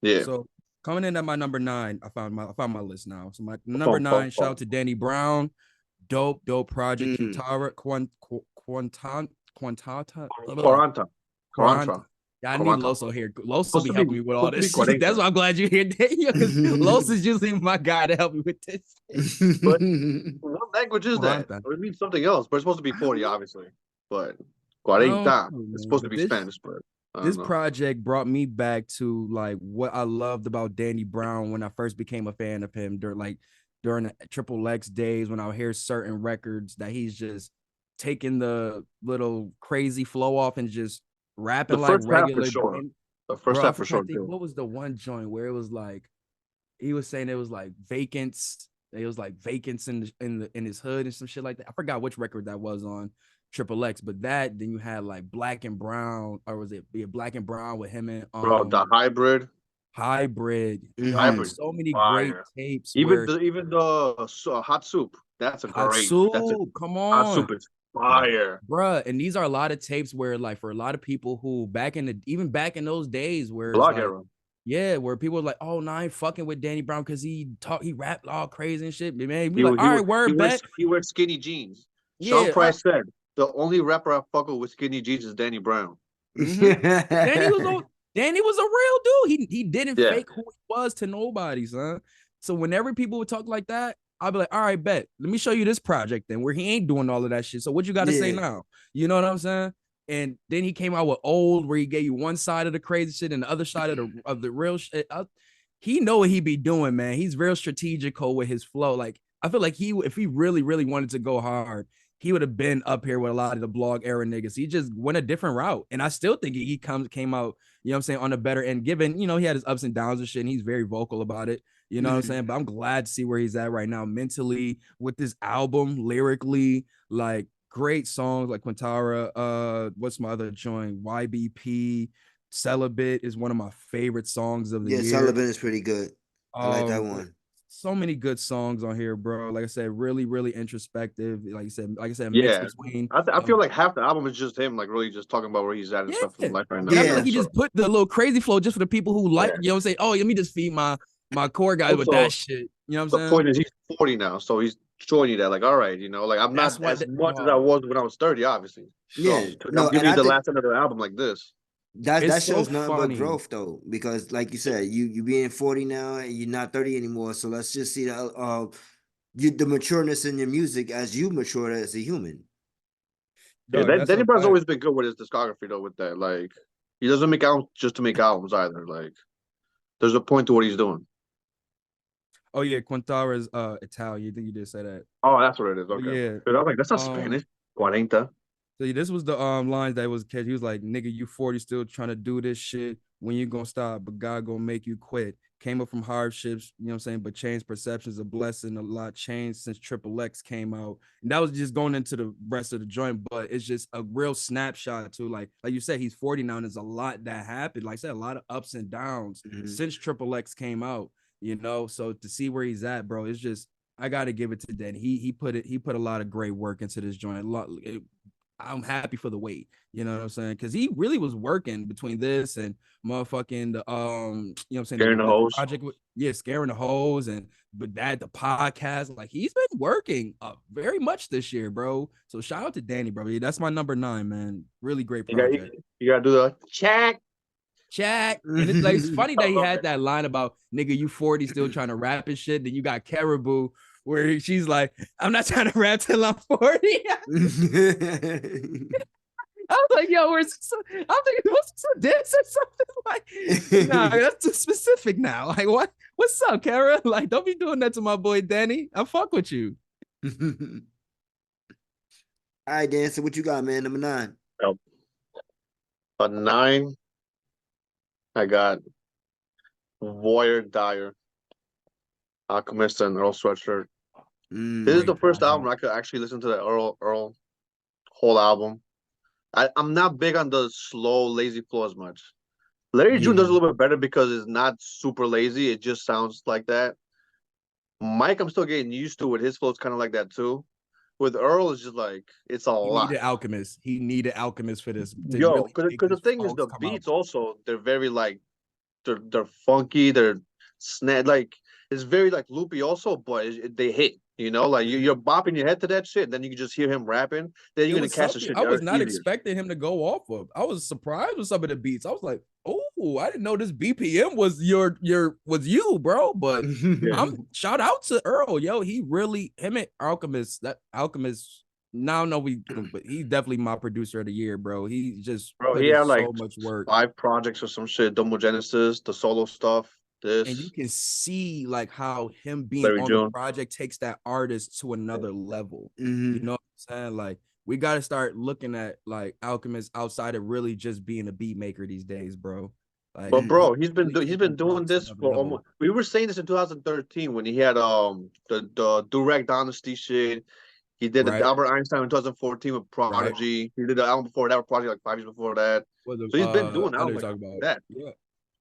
S3: Yeah.
S2: So coming in at my number 9, I found my list now. So my number
S3: Fun, fun,
S2: 9, shout out
S3: fun.
S2: to Danny Brown, dope project.
S1: Mm.
S2: Quintara Quantata
S3: Quaranta.
S2: Quaranta.
S3: Quaranta.
S2: Yeah, I need
S3: Quaranta.
S2: Loso here. Loso
S3: Supposed
S2: be
S3: to be
S2: helping me with all
S3: supposed to be
S2: this shit. That's
S3: 40.
S2: why I'm glad you're here, Daniel, because Los is usually my guy to help me with this shit.
S3: But what language is that?
S2: Quaranta.
S3: Or it means something else, but it's supposed to be
S2: I don't
S3: 40,
S2: know.
S3: obviously. But
S2: I don't
S3: 40,
S2: know,
S3: it's
S2: man.
S3: supposed to
S2: But
S3: be Spanish, but I
S2: this
S3: don't know.
S2: project brought me back to like what I loved about Danny Brown when I first became a fan of him during the Triple X days when I would hear certain records that he's just taking the little crazy flow off and just
S3: The
S2: rapping like
S3: first half for
S2: regular.
S3: sure.
S2: And
S3: The first
S2: bro,
S3: half
S2: I'm
S3: for
S2: trying
S3: sure,
S2: to think
S3: too.
S2: what was the one joint where it was like he was saying it was like vacants. It was like vacants in his hood and some shit like that. I forgot which record that was on Triple X, but that then you had like Black and Brown, or was it Black and Brown with him and
S3: Bro, the hybrid,
S2: Hybrid. Yo,
S1: Mm-hmm.
S3: hybrid,
S2: so many great
S3: fire.
S2: tapes
S3: Even
S2: where
S3: the hot soup.
S2: Hot
S3: That's a
S2: Soup, come
S3: hot
S2: on,
S3: soup is fire.
S2: bruh. And these are a lot of tapes where like for a lot of people who even back in those days where it's
S3: Blog
S2: like
S3: era.
S2: yeah, where people were like, oh, no, I ain't fucking with Danny Brown because he rapped all crazy and shit. Man, we
S3: He
S2: like,
S3: wa- he
S2: all
S3: wa-
S2: right,
S3: he
S2: word
S3: wears
S2: bet.
S3: he wears skinny jeans. Sean
S2: Yeah,
S3: Price said the only rapper I fuck with skinny jeans is Danny Brown.
S2: mm-hmm. Danny was a real dude. He didn't
S3: Yeah,
S2: fake who he was to nobody, son. So whenever people would talk like that, I'd be like, all right, bet. Let me show you this project then where he ain't doing all of that shit. So what you got to say
S1: Yeah.
S2: now? You know what I'm saying? And then he came out with Old, where he gave you one side of the crazy shit and the other side of the real shit. He know what he be doing, man. He's real strategical with his flow. Like I feel like if he really wanted to go hard, he would have been up here with a lot of the blog era niggas. He just went a different route, and I still think he came out, you know what I'm saying, on a better end. Given he had his ups and downs and shit, and he's very vocal about it. You know what I'm saying? But I'm glad to see where he's at right now mentally with this album, lyrically, like great songs like Quintara. What's my other joint? YBP. Celibate is one of my favorite songs of the
S1: Yeah,
S2: year.
S1: Sullivan is pretty good. I like that
S2: Like
S1: one.
S2: so many good songs on here, bro. Like I said, really, really introspective. Like I said, mix
S3: Yeah,
S2: between
S3: I feel like half the album is just him, like really just talking about where he's at and
S2: yeah.
S3: stuff in life right
S2: And
S3: now.
S2: I feel like
S1: Yeah.
S2: he just put the little crazy flow just for the people who like,
S3: Yeah.
S2: you know what I'm saying? Oh, let me just feed my core guys with that
S3: Also,
S2: shit. You know what I'm
S3: the
S2: saying?
S3: point is he's 40 now, so he's showing you that, like, all right, like I'm
S2: That's
S3: not
S2: why
S3: as much as I was when I was 30, obviously. So
S1: Yeah.
S3: I'm
S1: No, and
S3: giving you
S1: I
S3: the
S1: think
S3: last end of the album like this.
S1: that
S2: it's so
S1: shows nothing but
S2: funny.
S1: growth though, because like you said, you being 40 now and you're not 30 anymore. So let's just see the matureness in your music as you mature as a human.
S3: Yeah,
S2: Dog, that's
S3: Danny
S2: a
S3: Brown's
S2: fact.
S3: always been good with his discography though. With that, like, he doesn't make albums just to make albums either. Like, there's a point to what he's doing.
S2: Oh yeah, Quintara is Italian. You think you did say that?
S3: Oh, that's what it is.
S2: But
S3: Okay,
S2: yeah.
S3: 'cause I was like, that's not
S2: Um
S3: Spanish. Cuarenta.
S2: So this was the lines that was catch. He was like, "Nigga, you 40 still trying to do this shit. When you gonna stop? But God gonna make you quit. Came up from hardships, you know what I'm saying? But changed perceptions, a blessing, a lot changed since Triple X came out. And that was just going into the rest of the joint, but it's just a real snapshot too. Like you said, he's 40 now, and there's a lot that happened. Like I said, a lot of ups and downs
S1: Mhm.
S2: since Triple X came out, you know. So to see where he's at, bro, it's just I gotta give it to Dan. He put a lot of great work into this joint. I'm happy for the wait. You know what I'm saying? Because he really was working between this and motherfucking the you know what I'm saying,
S3: Scaring the
S2: the
S3: hoes.
S2: project with yeah, scaring the hoes and but that the podcast. Like he's been working very much this year, bro. So shout out to Danny, bro. Yeah, that's my number 9, man. Really great
S3: You got
S2: project.
S3: you got to do the check.
S2: Check. And it's like it's funny
S3: I
S2: that he
S3: love
S2: had
S3: it.
S2: that line about nigga, you 40 still trying to rap and shit. Then you got Caribou where she's like, I'm not trying to rap till I'm 40. I was like, yo, where's I'm thinking, what's some dance or something? Like, nah, that's too specific now. Like, what? What's up, Kara? Like, don't be doing that to my boy Danny. I fuck with you.
S1: All right, Dan. So what you got, man? Number 9.
S3: A 9. I got Warrior Dyer, Alchemist, and Earl Sweatshirt. This is
S2: Great
S3: the first
S2: project.
S3: album I could actually listen to the Earl whole album. I'm not big on the slow, lazy flow as much. Larry June does a
S2: Yeah.
S3: little bit better because it's not super lazy. It just sounds like that. Mike, I'm still getting used to it. His flow's kind of like that too. With Earl, it's just like it's a
S2: He
S3: lot.
S2: needed Alchemist. He needed Alchemist for this to
S3: Yo,
S2: really
S3: because
S2: make
S3: the
S2: his
S3: thing is,
S2: songs
S3: the
S2: come out.
S3: beats also they're very like they're funky, they're snap like it's very like loopy also, but they hit. Like you're bopping your head to that shit. Then you can just hear him rapping. Then
S2: It
S3: you're gonna
S2: was
S3: catch the
S2: something
S3: shit
S2: I was not
S3: easier.
S2: expecting him to go off of. I was surprised with some of the beats. I was like, oh, I didn't know this BPM was was you, bro. But
S3: Yeah,
S2: I'm shout out to Earl, yo. He really him and Alchemist. That Alchemist. Now no, but he's definitely my producer of the year, bro. He just
S3: bro. He
S2: put in
S3: had like
S2: so much work,
S3: 5 projects or some shit. Domo Genesis, the solo stuff.
S2: and you
S3: This
S2: can see like how him being
S3: Larry
S2: on the
S3: June.
S2: project takes that artist to another level. You
S1: Mhm.
S2: know what I'm saying? Like we got to start looking at like Alchemist outside of really just being a beat maker these days, bro. Like
S3: But
S2: he
S3: bro,
S2: really
S3: he's been
S2: taking
S3: doing
S2: drops to
S3: this
S2: another
S3: for
S2: level.
S3: almost. We were saying this in 2013 when he had the direct honesty shit. He did the
S2: Right,
S3: Albert Einstein in 2014 with
S2: right.
S3: Prodigy. He did the album before that with Prodigy like 5 years before that.
S2: What the
S3: So he's been doing
S2: I know
S3: albums
S2: you're
S3: like
S2: talking about.
S3: that.
S2: Yeah,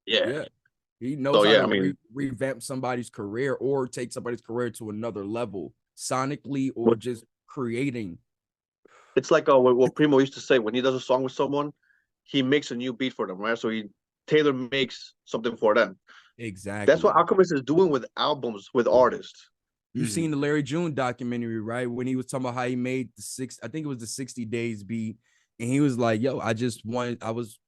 S3: Yeah.
S2: yeah. He
S3: So
S2: knows how
S3: yeah,
S2: to
S3: I mean,
S2: revamp somebody's career or take somebody's career to another level sonically or
S3: what
S2: just creating.
S3: it's like what Primo used to say when he does a song with someone, he makes a new beat for them, right? So he tailor makes something for them. That's what
S2: Exactly.
S3: Alchemist is doing with albums with artists.
S2: You've seen the Larry June documentary, right? When he was talking about how he made I think it was the 60 days beat. And he was like, yo, I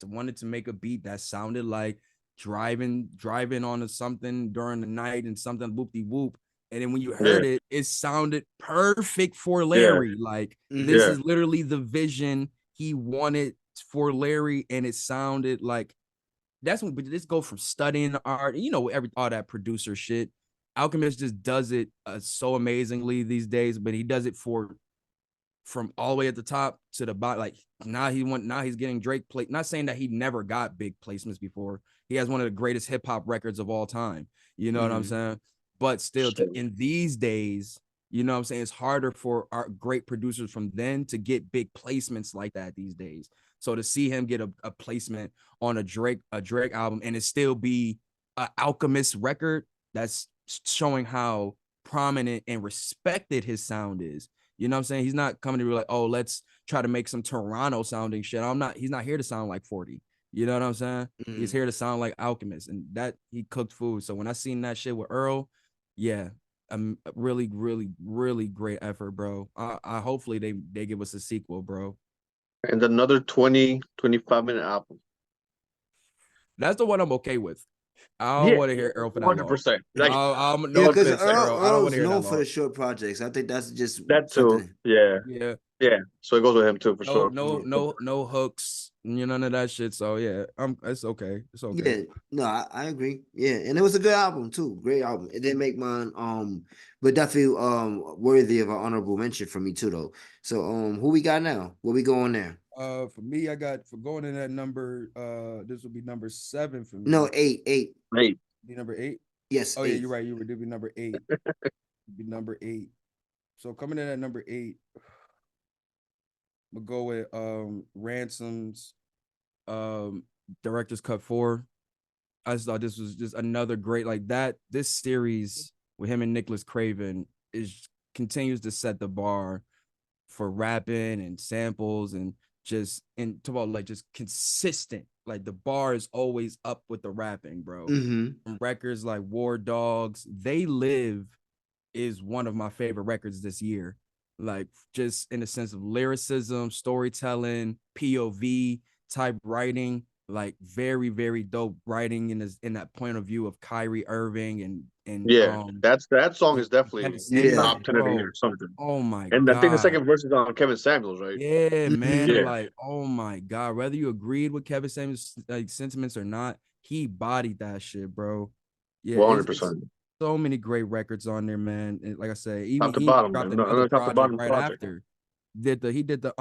S2: wanted to make a beat that sounded like driving on something during the night and something whoop-de-whoop. And then when you
S3: Yeah,
S2: heard it, it sounded perfect for
S3: yeah,
S2: Larry. Like this
S1: Mhm.
S3: yeah.
S2: is literally the vision he wanted for Larry. And it sounded like that's when this go from studying the art, all that producer shit. Alchemist just does it so amazingly these days, but he does it from all the way at the top to the bottom. Like now he's getting Drake play. Not saying that he never got big placements before. He has one of the greatest hip hop records of all time. You know what I'm
S1: Mhm.
S2: saying? But still,
S3: Shit.
S2: in these days, you know what I'm saying, it's harder for our great producers from then to get big placements like that these days. So to see him get a placement on a Drake album and it still be an Alchemist record, that's showing how prominent and respected his sound is. You know what I'm saying? He's not coming to be like, oh, let's try to make some Toronto sounding shit. He's not here to sound like 40. You know what I'm saying? He's
S1: Mhm.
S2: here to sound like Alchemist, and that he cooked food. So when I seen that shit with Earl, yeah, a really, really, really great effort, bro. I hopefully they give us a sequel, bro.
S3: And another 25-minute album.
S2: That's the one I'm okay with. I don't
S3: Yeah,
S2: want to hear Earl for that long.
S3: 100%. Like
S2: No
S1: Yeah, because
S2: offense to
S1: Earl
S2: Earl, I don't want
S1: Earl's
S2: to hear that
S1: known for
S2: long.
S1: the short projects. I think that's just
S3: that too.
S1: something.
S3: Yeah,
S2: Yeah,
S3: yeah. So it goes with him too for
S2: no,
S3: sure.
S2: no,
S1: Yeah.
S2: no, no hooks, none of that shit. So yeah, it's okay. It's okay.
S1: Yeah, no, I agree. Yeah, and it was a good album too. Great album. It didn't make mine, but definitely worthy of an honorable mention for me too though. So who we got now? Where we going there?
S2: For me, I got for going in that number. This will be number 7 for
S1: No,
S2: me.
S1: eight.
S3: Hey,
S2: Be number 8.
S1: Yes,
S2: Oh yeah,
S1: eight.
S2: you're right. You would be number 8. Be number 8. So coming in at number 8, we'll go with Ransom's director's cut 4. I just thought this was just another great like that. This series with him and Nicholas Craven is continues to set the bar for rapping and samples and just and to about like just consistent. Like the bar is always up with the rapping, bro.
S1: Mm-hmm.
S2: From records like War Dogs, They Live is one of my favorite records this year. Like just in the sense of lyricism, storytelling, POV type writing, like very, very dope writing in that point of view of Kyrie Irving and
S3: yeah, that song is
S2: Kevin
S3: definitely
S1: Yeah.
S3: top
S2: Samuels,
S3: 10 of the year
S2: bro.
S3: or something.
S2: Oh my
S3: And I think the
S2: God.
S3: second verse is on Kevin Samuels, right?
S2: Yeah, man.
S1: Mm-hmm.
S3: Yeah,
S2: Like, oh my God. Whether you agreed with Kevin Samuels like sentiments or not, he bodied that shit, bro. Yeah, it's
S3: 100%.
S2: so many great records on there, man. And like I said, even
S3: Top to
S2: he
S3: bottom,
S2: dropped
S3: man. No,
S2: another
S3: no, top to
S2: project
S3: bottom
S2: right
S3: project.
S2: after. He did the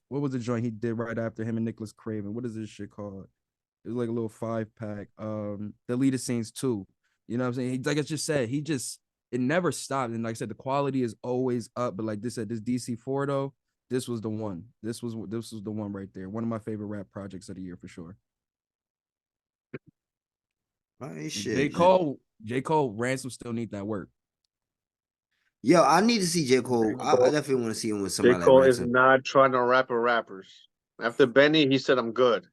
S2: what was the joint he did right after him and Nicholas Craven? What is this shit called? It was like a little 5-pack. Deleted Scenes 2. You know what I'm saying? He, like I just said, he just it never stopped. And like I said, the quality is always up. But like this said, this DC4 though, this was the one. This was the one right there. One of my favorite rap projects of the year for sure.
S1: All right,
S2: J.
S1: shit.
S2: Cole, Ransom still need that work.
S1: Yo, I need to see J.
S3: J.
S1: Cole. I
S3: Cole,
S1: definitely want to see him with
S3: J.
S1: somebody like
S3: Cole is
S1: Ransom.
S3: not trying to rap with rappers. After Benny, he said, I'm good.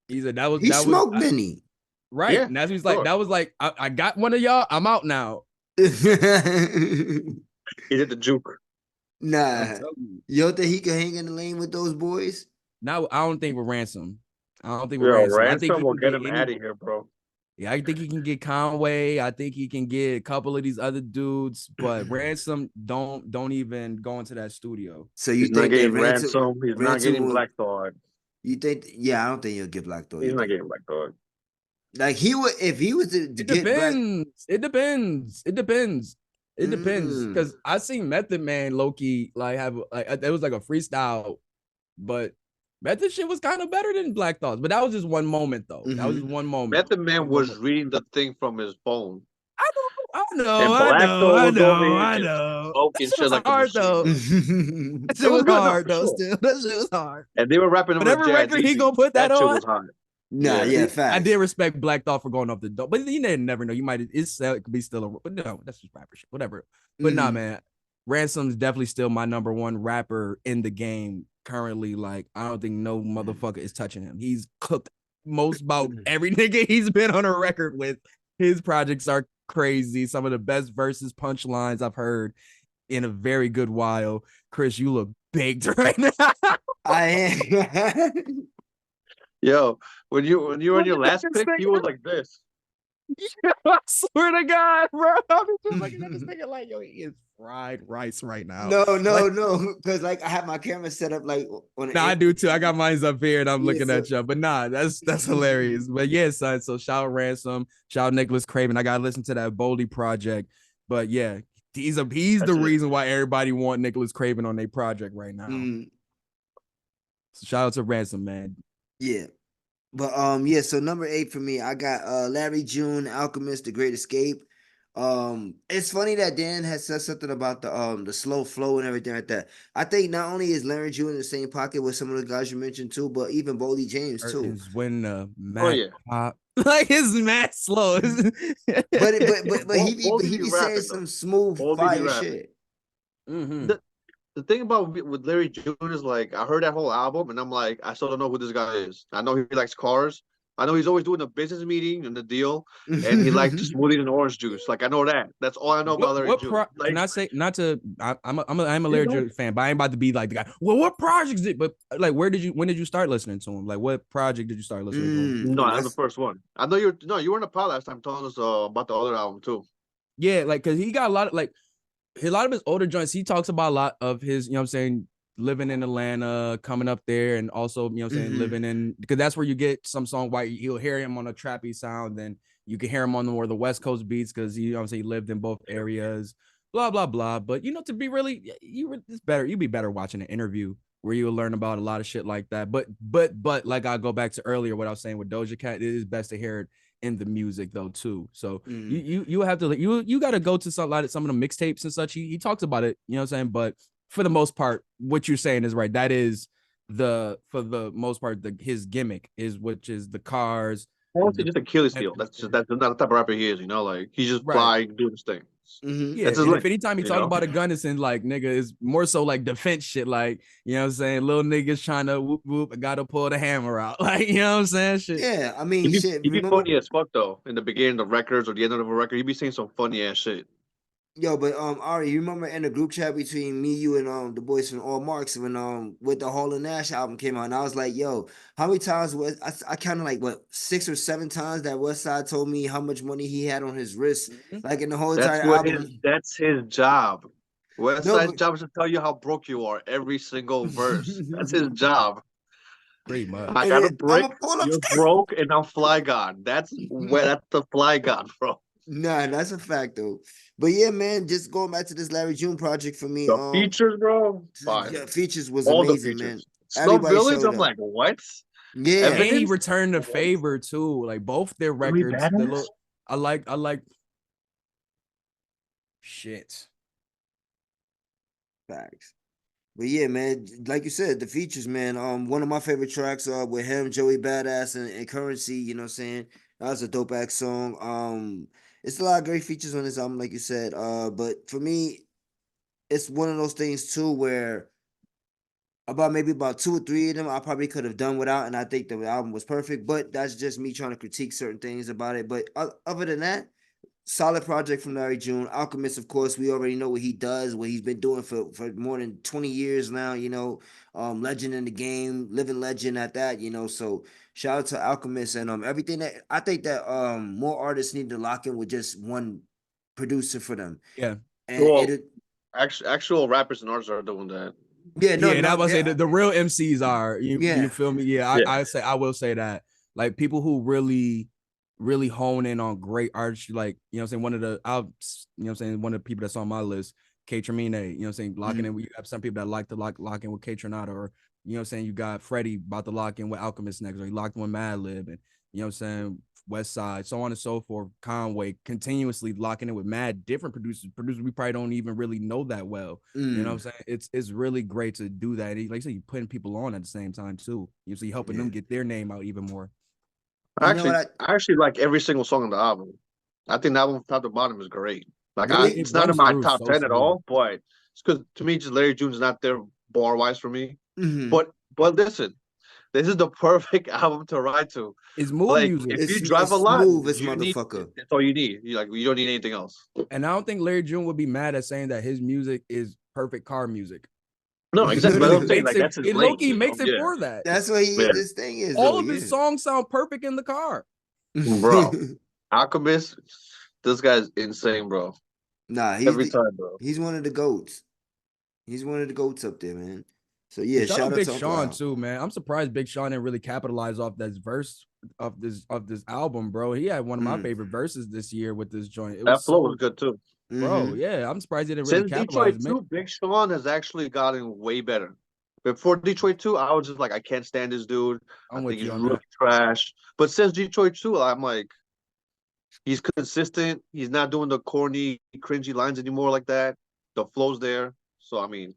S2: He said
S1: He smoked Benny.
S2: right.
S3: Yeah,
S2: And that's he's like,
S3: sure.
S2: that was like, I got one of y'all. I'm out now.
S3: He did the juke.
S2: I'm
S1: Nah.
S2: telling you.
S1: You don't think he can hang in the lane with those boys?
S2: Now I don't think with Ransom. I don't think with
S3: Yo,
S2: Ransom. I think
S3: Ransom
S2: he
S3: will
S2: can
S3: get
S2: get
S3: him
S2: any.
S3: out of here, bro.
S2: Yeah, I think he can get Conway. I think he can get a couple of these other dudes, but Ransom don't even go into that studio.
S1: So you
S3: He's not
S1: think that
S3: getting Ransom. He's not
S1: Ransom
S3: getting
S1: will?
S3: Black Thought.
S1: You think? Yeah, I don't think he'll get Black Thought
S3: He's not
S1: either.
S3: getting Black Thought.
S1: Like he would if he was to
S2: It
S1: get Black.
S2: depends. It depends. It depends. It depends.
S1: Mm.
S2: Because I seen Method Man Loki like have like it was like a freestyle, but Method shit was kind of better than Black Thoughts. But that was just one moment though. That was
S1: Mm-hmm.
S2: just one moment.
S3: Method Man
S2: One moment.
S3: was reading the thing from his phone.
S2: I know,
S3: And
S2: I
S3: Black
S2: know,
S3: Thought
S2: I
S3: was over
S2: know,
S3: here
S2: I
S3: just
S2: know. That
S3: smoking
S2: shit
S3: shit
S2: was
S3: like a
S2: hard
S3: machine.
S2: though. That
S3: It
S2: shit
S3: was
S2: was
S3: good, no,
S2: hard
S3: for
S2: though.
S3: sure.
S2: Still, that shit was hard.
S3: And they were rapping over
S2: Whatever
S3: Jazz
S2: record he
S3: Easy.
S2: gonna put that
S3: That shit
S2: on.
S3: was hard.
S1: Nah,
S3: Yeah.
S1: yeah,
S2: I
S1: facts.
S2: did respect Black Thought for going off the dope, but you never know. You might it could be still a but no, that's just rapper shit. Whatever. But nah,
S1: Mm-hmm.
S2: man. Ransom's definitely still my number one rapper in the game currently. Like, I don't think no motherfucker is touching him. He's cooked most about every nigga he's been on a record with. His projects are crazy. Some of the best verses, punchlines I've heard in a very good while. Chris, you look baked right now.
S1: I am.
S3: Yo, when you were in your last pick, he was like this.
S2: I swear to God, bro. I'm just looking at this nigga like, yo, he is fried rice right now.
S1: No,
S2: Like,
S1: because like I have my camera set up like on
S2: nah, I
S1: an.
S2: do too. I got mines up here and I'm
S1: Yeah,
S2: looking
S1: so
S2: at you. But nah, that's hilarious. But yeah, son. So shout out Ransom, shout out Nicholas Craven. I gotta listen to that Boldy project. But yeah, he's the
S3: That's it.
S2: reason why everybody want Nicholas Craven on their project right now.
S1: mm,
S2: So shout out to Ransom, man.
S1: yeah. But yeah, so number 8 for me, I got Larry June, Alchemist, The Great Escape. It's funny that Dan has said something about the slow flow and everything like that. I think not only is Larry June in the same pocket with some of the guys you mentioned too, but even Boldy James too.
S2: Curtains when
S3: Oh
S2: Mac
S3: yeah,
S2: pop. Like it's mad slow.
S1: But
S3: both
S1: he
S3: be
S1: be saying
S3: rapping though.
S1: some smooth
S3: Both be
S1: fire
S3: rapping.
S1: shit.
S2: Hmm.
S3: The thing about with Larry June is like I heard that whole album and I'm like I still don't know who this guy is. I know he likes cars. I know he's always doing a business meeting and the deal, and he likes smoothies and orange juice. Like I know that. That's all I know about Larry June.
S2: Can
S3: Like
S2: I say not to I'm a
S3: you
S2: Larry
S3: know,
S2: June fan, but I ain't about to be like the guy. Well, what projects did but like when did you start listening to him? Like what project did you start listening to him?
S3: no, that's the
S1: That's
S3: first one. I know you were in the pod last time telling us about the other album too.
S2: Yeah, like cause he got a lot of like a lot of his older joints, he talks about a lot of his, you know what I'm saying, living in Atlanta, coming up there, and also, you know what I'm saying, living in because that's where you get some song where you'll hear him on a trappy sound, then you can hear him on the more the West Coast beats because he, you know what I'm saying, he lived in both areas, blah, blah, blah. But you know, to be really it's better, you'd be better watching an interview where you'll learn about a lot of shit like that. But like I go back to earlier what I was saying with Doja Cat, it is best to hear it in the music though too. So you have to you got to go to some of the mixtapes and such. He talks about it, you know what I'm saying. But for the most part, what you're saying is right. That is for the most part his gimmick is which is the cars.
S3: Honestly,
S2: The
S3: just Achilles heel. That's not the type of rapper he is. You know, like he's just
S2: right.
S3: fly doing his thing.
S2: Yeah,
S3: That's his
S2: and if
S3: lane.
S2: anytime he
S3: You
S2: talk
S3: know.
S2: about a gun, it's in like nigga, it's more so like defense shit, like you know what I'm saying. Little niggas trying to whoop whoop, I gotta pull the hammer out, like you know what I'm saying. Shit.
S1: yeah. I mean, shit.
S3: He be
S1: Remember,
S3: funny as fuck though. In the beginning of records or the end of a record, he be saying some funny ass shit.
S1: yo, but Ari, you remember in the group chat between me, you, and the boys from All Marks when with the Hall and Nash album came out, and I was like, yo, how many times was I kind of like what 6 or 7 times that West Side told me how much money he had on his wrist,
S2: Mhm.
S1: like in the whole entire album.
S3: That's his job. West
S1: No,
S3: Side's
S1: but
S3: job is to tell you how broke you are every single verse. That's his job.
S2: Pretty
S3: I
S2: much.
S1: and
S3: got a
S1: then I'm
S3: brick,
S1: gonna pull up.
S3: you're broke, and I'm fly god. That's the fly god, bro.
S1: Nah, that's a fact though. But yeah, man, just going back to this Larry June project for me,
S3: The features, bro, fire.
S1: yeah, features was
S3: All the
S1: amazing, man.
S3: features. Snow
S1: Everybody
S3: Village,
S1: showed
S3: I'm
S1: up.
S3: like, what?
S1: Yeah,
S2: And he
S3: Evidence?
S2: returned the
S3: What?
S2: favor too. Like both their
S3: Really
S2: records, the
S3: badass?
S2: little I like shit.
S1: facts. But yeah, man, like you said, the features, man. One of my favorite tracks with him, Joey Badass, and Currency. You know what I'm saying? That was a dope ass song. It's a lot of great features on this album, like you said. But for me, it's one of those things too where about 2 or 3 of them I probably could have done without, and I think the album was perfect. But that's just me trying to critique certain things about it. But other than that, solid project from Larry June. Alchemist, of course, we already know what he does, what he's been doing for more than 20 years now, legend in the game, living legend at that, So shout out to Alchemist and everything that I think that more artists need to lock in with just one producer for them.
S2: Yeah.
S1: And
S3: Well,
S1: it
S3: actual rappers and artists are doing that.
S1: yeah, no,
S2: Yeah, and I
S1: no,
S2: was say
S1: yeah,
S2: the real MCs are you
S1: yeah.
S2: feel me? Yeah,
S3: Yeah.
S2: I will say that. Like people who really hone in on great artists, like you know what I'm saying, one of the people that's on my list, K Tremine, you know what I'm saying, locking in. You have some people that like to lock in with K Tronada, or you know what I'm saying, you got Freddie about to lock in with Alchemist next, or he locked in with Madlib, and you know what I'm saying, West Side, so on and so forth. Conway continuously locking in with mad different producers we probably don't even really know that well. You know what I'm saying? It's really great to do that. Like I said, you putting people on at the same time too. You see, helping them
S1: Yeah.
S2: get their name out even more.
S1: You know what
S3: I actually like every single song on the album. I think the album from top to bottom is great. Like
S1: really
S2: It
S3: it's not in
S2: runs
S3: my
S2: through
S3: top
S2: so
S3: 10 at
S2: smooth.
S3: all, but it's because to me, just Larry June's not there bar wise for me.
S1: mm-hmm.
S3: But listen, this is the perfect album to ride to.
S2: It's mood
S3: Like
S2: music.
S3: if
S1: It's
S3: you drive a
S1: it's
S3: lot,
S1: smooth as
S3: you need
S1: motherfucker.
S3: that's all you need. You don't need anything else.
S2: And I don't think Larry June would be mad at saying that his music is perfect car music.
S3: No, exactly. But
S2: Because
S3: I'm
S2: it
S3: saying
S2: makes
S3: like
S2: it
S3: that's his
S2: it low
S3: lane,
S2: key makes it
S3: Yeah,
S2: for that.
S1: That's what
S3: yeah,
S1: this thing is
S2: All
S1: though,
S2: of his
S1: yeah.
S2: songs sound perfect in the car.
S3: bro. Alchemist, this guy's insane, bro.
S1: Nah,
S3: Every time, bro.
S1: he's one of the goats. He's one of the goats up there, man. So
S2: And
S1: yeah,
S2: shout out
S1: shout out
S2: Big
S1: to Uncle
S2: Sean
S1: Al.
S2: too, man. I'm surprised Big Sean didn't really capitalize off that verse of this album, bro. He had one of my
S1: Mm,
S2: favorite verses this year with this joint. It was
S3: That flow was
S2: so,
S3: good too.
S2: bro.
S1: mm-hmm.
S2: Yeah, I'm surprised he didn't really
S3: Since
S2: capitalize.
S3: Detroit too, Big Sean has actually gotten way better. Before Detroit 2, I was just like, I can't stand this dude. I
S2: I'm
S3: think
S2: with
S3: he's
S2: you on
S3: really
S2: that.
S3: trash. But since Detroit 2, I'm like, he's consistent. He's not doing the corny, cringy lines anymore like that. The flow's there. So I mean,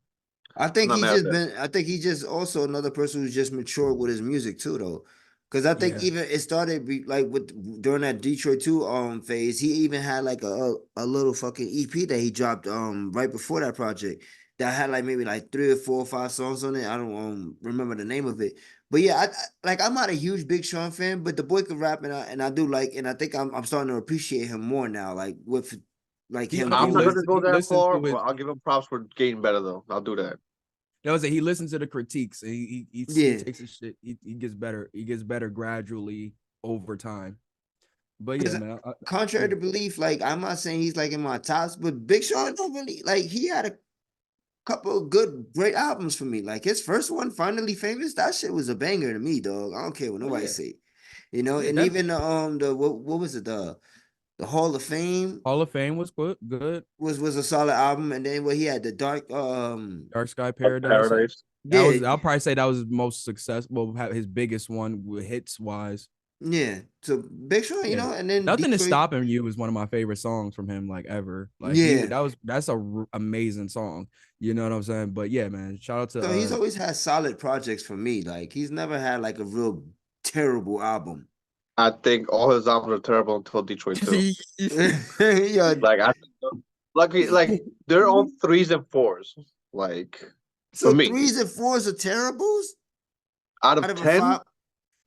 S1: I
S3: I'm
S1: think
S3: not
S1: he's
S3: mad at
S1: just
S3: that.
S1: been. I think he's just also another person who's just matured with his music too, though. Because I think
S2: Yeah.
S1: even it started like with during that Detroit two phase, he even had like a little fucking EP that he dropped right before that project that had like maybe like 3 or 4 or 5 songs on it. I don't remember the name of it, but yeah, like I'm not a huge Big Sean fan, but the boy can rap and I do like, and I think I'm starting to appreciate him more now, like with like him
S3: I'm not
S1: doing.
S3: gonna go
S2: He
S3: that
S2: listens
S3: far,
S2: to
S3: but
S2: his
S3: I'll give him props for getting better though. I'll do that.
S2: that was it. He listens to the critiques and he
S1: Yeah.
S2: takes his shit. He gets better. He gets better gradually over time. But yeah,
S1: Because
S2: man.
S1: contrary to belief, like I'm not saying he's like in my tops, but Big Sean don't really like he had a couple of great albums for me. Like his first one, Finally Famous, that shit was a banger to me, dog. I don't care what
S2: Oh
S1: nobody
S2: yeah.
S1: say. You know,
S2: Yeah,
S1: and
S2: that
S1: even the what was it, the Hall of Fame
S2: Hall of Fame was good. Good.
S1: was a solid album. And then what he had the Dark
S2: Dark Sky
S3: Of
S2: Paradise.
S3: Paradise.
S2: That
S1: yeah,
S2: was I'll probably say that was his most successful, his biggest one with hits wise.
S1: yeah. So Big Sean, you
S2: Yeah.
S1: know, and then
S2: Nothing is
S1: Detroit,
S2: stopping you is one of my favorite songs from him, like ever. Like
S1: yeah.
S2: that's a amazing song. You know what I'm saying? But yeah, man. Shout out to
S1: So he's always had solid projects for me. Like he's never had like a real terrible album.
S3: I think all his albums are terrible until Detroit 2.
S1: Yeah.
S3: Like I like they're on threes and fours. Like for
S1: So
S3: me,
S1: threes and fours are terribles
S3: out
S1: out
S3: of
S1: of a
S3: 10,
S1: five.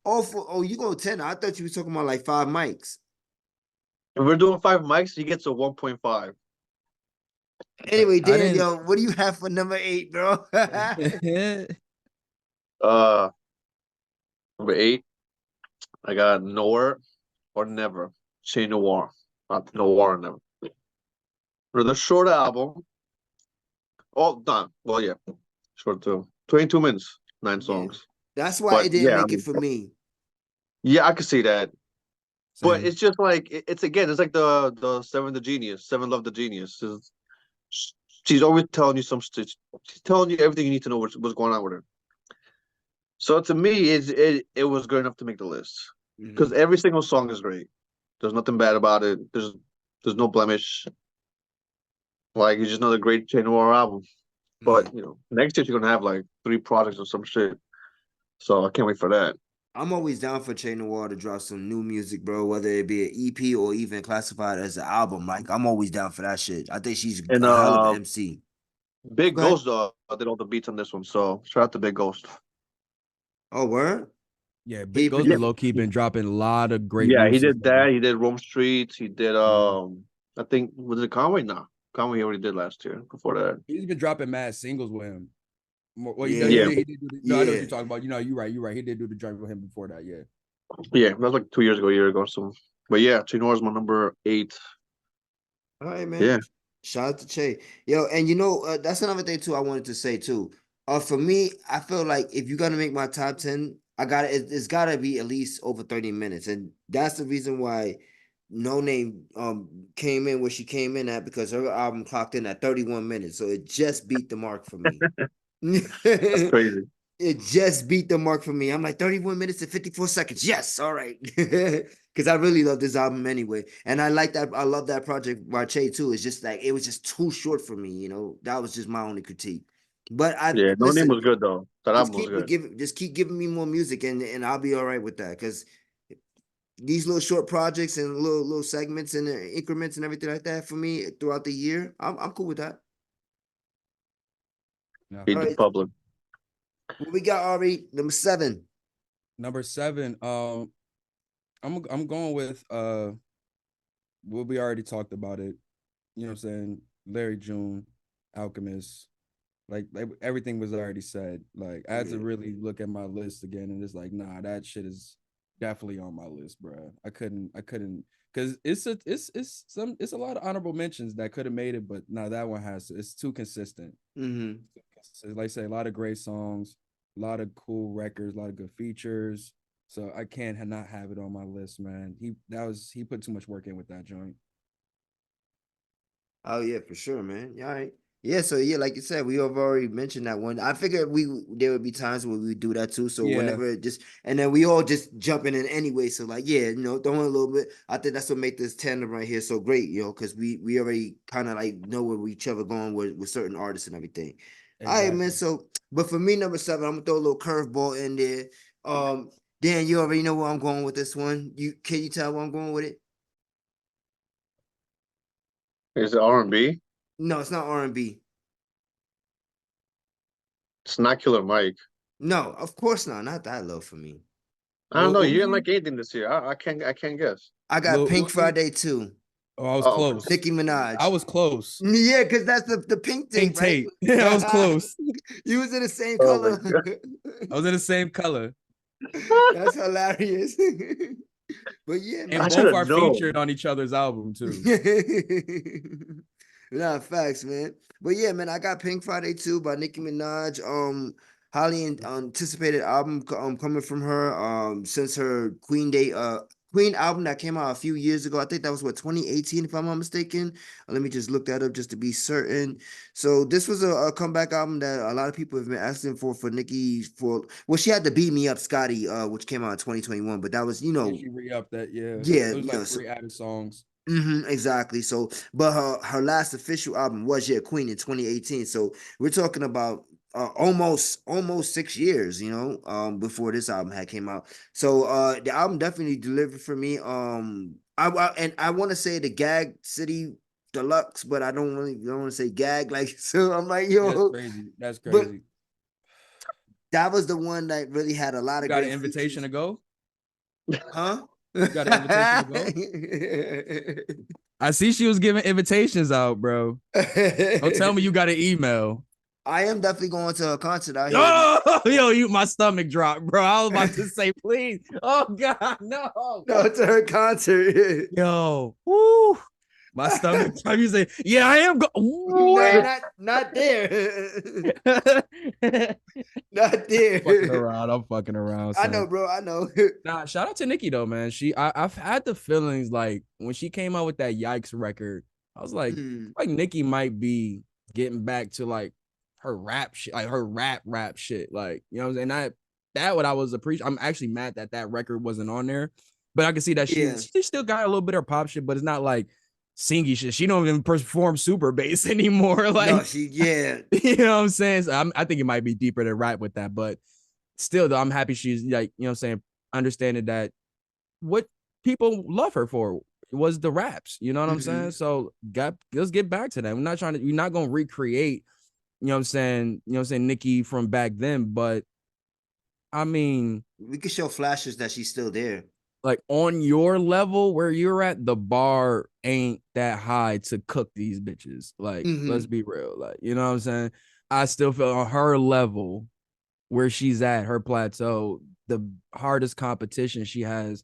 S1: Oh, you go 10. I thought you were talking about like five mics.
S3: if we're doing 5 mics, he gets a 1.5.
S1: Anyway,
S2: I didn't
S1: Daniel, what do you have for number 8, bro?
S3: Uh, number 8, I got Nowhere or Never. Say Noir, not Noir or Never. For the short album, oh, done. Well, yeah, short too. 22 minutes, 9 songs.
S1: Yeah. That's why
S3: But
S1: it didn't
S3: yeah, I
S1: make it
S3: mean,
S1: for me.
S3: yeah, I could see that. But
S2: same.
S3: it's just like it's again, it's like the Seven Love the Genius. She's always telling you some shit. She's telling you everything you need to know what's going on with her. So to me, it was good enough to make the list because
S1: Mhm.
S3: every single song is great. There's nothing bad about it. There's no blemish. Like it's just another great Che Noir album.
S1: Yeah.
S3: But next year she's gonna have like 3 projects or some shit. So I can't wait for that.
S1: I'm always down for Che Noir to drop some new music, bro, whether it be an EP or even classified as an album. Like, I'm always down for that shit. I think she's
S3: And
S1: a hell of an MC.
S3: Big
S1: Go ahead.
S3: Ghost did all the beats on this one. So shout out to Big Ghost.
S1: Oh, word?
S2: Yeah, Big
S1: He
S2: Ghost
S3: Yeah,
S2: is low key been dropping a lot of great
S3: yeah, he
S2: music.
S3: did that. He did Rome Streets. He did
S2: Mhm.
S3: I think was it Conway? No, Conway he already did last year. Before that,
S2: He's been dropping mad singles with him. Well, he
S3: yeah,
S1: Yeah,
S2: did. He did do no, I know what
S1: yeah.
S2: you're talking about. You know, you're right. You're right. He did do the joint with him before that. Yeah.
S3: yeah, that was like 2 years ago, a year ago. So, but yeah, Chinor is my number 8.
S1: All right, man.
S3: Yeah,
S1: Shout out to Che. Yo, and that's another thing too I wanted to say too. For me, I feel like if you're gonna make my top 10, it's gotta be at least over 30 minutes. And that's the reason why No Name came in where she came in at, because her album clocked in at 31 minutes. So it just beat the mark for me.
S3: that's crazy.
S1: It just beat the mark for me. I'm like 31 minutes and 54 seconds. Yes, all right. Because I really love this album anyway. And I like that. I love that project by Che too. It's just like it was just too short for me, That was just my only critique. But I
S3: Yeah, No Name
S1: listen,
S3: was good though. That album was good.
S1: just keep giving me more music and I'll be all right with that. Because these little short projects and little segments and increments and everything like that for me throughout the year, I'm cool with that.
S2: Yeah.
S1: All
S3: Feed the
S1: right.
S3: public.
S1: What we got, Ari? Number 7.
S2: Number 7. I'm going with well, we already talked about it. You know what I'm saying? Larry June, Alchemist. Like everything was already said. Like I had to
S1: Yeah.
S2: really look at my list again, and it's like, nah, that shit is definitely on my list, bro. I couldn't, because it's a lot of honorable mentions that could have made it, but no, that one has to. It's too consistent.
S1: Mm-hmm.
S2: So, like I say, a lot of great songs, a lot of cool records, a lot of good features. So I can't not have it on my list, man. He put too much work in with that joint.
S1: Oh yeah, for sure, man. Yeah, all right. Yeah, so yeah, like you said, we have already mentioned that one. I figured there would be times where we would do that too. So
S2: Yeah,
S1: whenever it just and then we all just jumping in anyway. So like, yeah, throwing a little bit. I think that's what make this tandem right here so great, because we already kind of like know where each other going with certain artists and everything. All right, man.
S2: exactly.
S1: So, but for me, number 7, I'm gonna throw a little curveball in there. Dan, you already know where I'm going with this one. Can you tell where I'm going with it?
S3: Is it R&B?
S1: No, it's not R&B.
S3: It's not Killer Mike.
S1: No, of course not. Not that low for me.
S3: I don't know.
S2: What
S3: You
S2: was
S3: didn't
S2: it?
S3: like anything this year. I can't guess.
S1: I got
S2: Lil
S1: Pink
S2: Uzi?
S1: Friday too.
S2: Oh, I was
S3: Oh,
S2: close.
S1: Nicki
S2: I
S1: Minaj.
S2: was close.
S1: Yeah, because that's the pink
S2: Pink
S1: tape, right?
S2: tape. I was close.
S1: You was in the same
S3: oh my
S1: color.
S3: god.
S2: I was in the same color.
S1: That's hilarious. But yeah,
S2: And
S3: I
S1: man.
S3: should
S2: both
S3: have
S2: are featured
S3: known.
S2: on each other's album too.
S1: Nah, facts, man. But yeah, man, I got Pink Friday too by Nicki Minaj. Highly anticipated album coming from her. Since her Queen album that came out a few years ago. I think that was what 2018, if I'm not mistaken. Let me just look that up just to be certain. So this was a comeback album that a lot of people have been asking for Nicki for. Well, she had to beat me up, Scotty, which came out in 2021. But that was,
S2: Yeah, she re-upped that. Yeah.
S1: yeah,
S2: It was like
S1: so
S2: 3 added songs.
S1: exactly. So, but her last official album was Queen in 2018. So we're talking about almost 6 years, before this album had came out. So the album definitely delivered for me. And I want to say the Gag City Deluxe, but I don't want to say Gag like so. I'm like
S2: Yeah, that's
S1: yo,
S2: crazy. That's
S1: but
S2: crazy.
S1: that was the one that really had a lot
S2: You
S1: of
S2: got an
S1: great
S2: invitation
S1: features,
S2: to go?
S1: huh?
S2: You got an invitation to go? I see she was giving invitations out, bro. Don't tell me you got an email.
S1: I am definitely going to a concert out here.
S2: Oh, yo, you my stomach dropped, bro. I was about to say, please. Oh God, no.
S1: No, to her concert.
S2: Yo, woo. My stomach. You say, yeah, I am.
S1: Nah,
S2: What?
S1: not there.
S2: I'm
S1: Not
S2: fucking
S1: there.
S2: around. I'm fucking around,
S1: I know,
S2: son.
S1: bro. I know.
S2: Nah, shout out to Nicki though, man. I've had the feelings like when she came out with that Yikes record, I was
S1: Mm,
S2: like Nicki might be getting back to like her rap shit, like her rap shit. Like, you know what I'm saying? That what I was appreciating. I'm actually mad that that record wasn't on there, but I can see that
S1: yeah.
S2: she still got a little bit of pop shit, but it's not like singy shit. She don't even perform super bass anymore.
S1: No,
S2: Like,
S1: yeah.
S2: you know what I'm saying? So I think it might be deeper than rap with that, but still though, I'm happy she's like, you know what I'm saying, understanding that what people love her for was the raps. You know what I'm saying?
S1: Hmm.
S2: So let's get back to that. We're not gonna recreate, you know what I'm saying, Nicki from back then, but I mean,
S1: We could show flashes that she's still there.
S2: like on your level where you're at, the bar ain't that high to cook these bitches. Like, let's
S1: Hmm.
S2: be real. Like, you know what I'm saying? I still feel on her level where she's at, her plateau, the hardest competition she has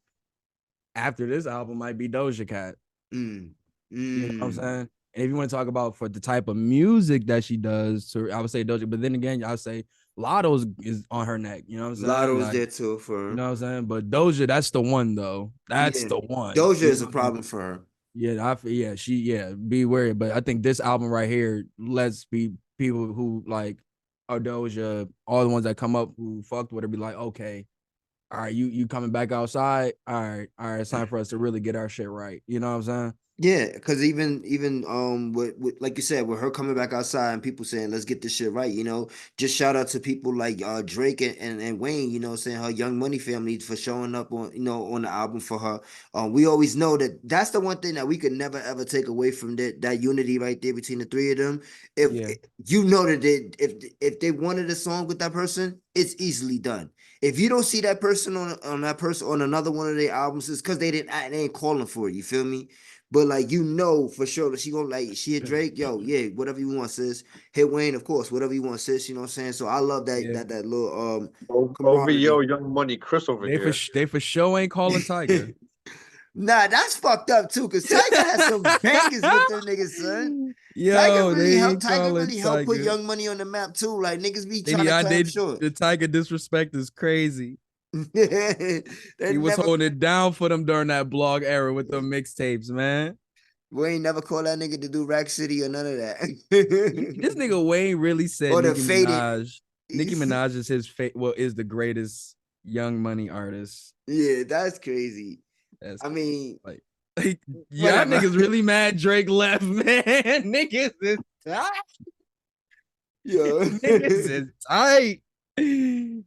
S2: after this album might be Doja Cat.
S1: Mm.
S2: You know what I'm
S1: Mm.
S2: saying? And if you want to talk about for the type of music that she does, so I would say Doja, but then again, I would say Lotto's is on her neck. You know what I'm saying?
S1: Lotto's
S2: Like,
S1: there too for
S2: you
S1: her.
S2: know what I'm saying? But Doja, that's the one though. That's
S1: Yeah.
S2: the one.
S1: Doja
S2: You
S1: is
S2: know
S1: a
S2: what I'm saying?
S1: problem for her.
S2: Yeah, be wary. But I think this album right here lets be people who like are Doja, all the ones that come up who fucked with her, be like, okay, all right, you coming back outside? All right, it's time for us to really get our shit right. You know what I'm saying?
S1: Yeah, because even with like you said, with her coming back outside and people saying let's get this shit right, just shout out to people like Drake and Wayne, saying her Young Money family for showing up on the album for her. We always know that that's the one thing that we could never ever take away from that unity right there between the three of them.
S2: Yeah,
S1: You know that if they wanted a song with that person, it's easily done. If you don't see that person on that person on another one of their albums, it's because they ain't calling for it. You feel me? But like for sure that she gonna like she hit Drake, yo, yeah, whatever you want, sis. Hit Wayne, of course, whatever you want, sis. You know what I'm saying? So I love that
S2: yeah.
S1: that little
S3: OVO
S1: camaraderie.
S3: Young Money Chris over
S2: They for
S3: here.
S2: they for sure ain't calling Tiger.
S1: Nah, that's fucked up too, cause Tiger has some bangers with them niggas, son.
S2: Yo, they ain't
S1: Tiger
S2: calling
S1: really helped put
S2: Tiger.
S1: Young Money on the map too. Like niggas be
S2: They
S1: trying
S2: need
S1: to
S2: I
S1: cut him
S2: did
S1: short.
S2: the Tiger disrespect is crazy.
S1: They
S2: He was
S1: never
S2: holding it down for them during that blog era with the mixtapes, man.
S1: Wayne never called that nigga to do Rack City or none of that.
S2: This nigga Wayne really said
S1: Or the
S2: Nicki
S1: Faded.
S2: Minaj. Nicki Minaj is is the greatest Young Money artist.
S1: Yeah, that's crazy.
S2: That's
S1: I mean,
S2: like, like y'all
S1: whatever.
S2: niggas really mad Drake left, man. Niggas is tight.
S1: Yo.
S2: Niggas is tight.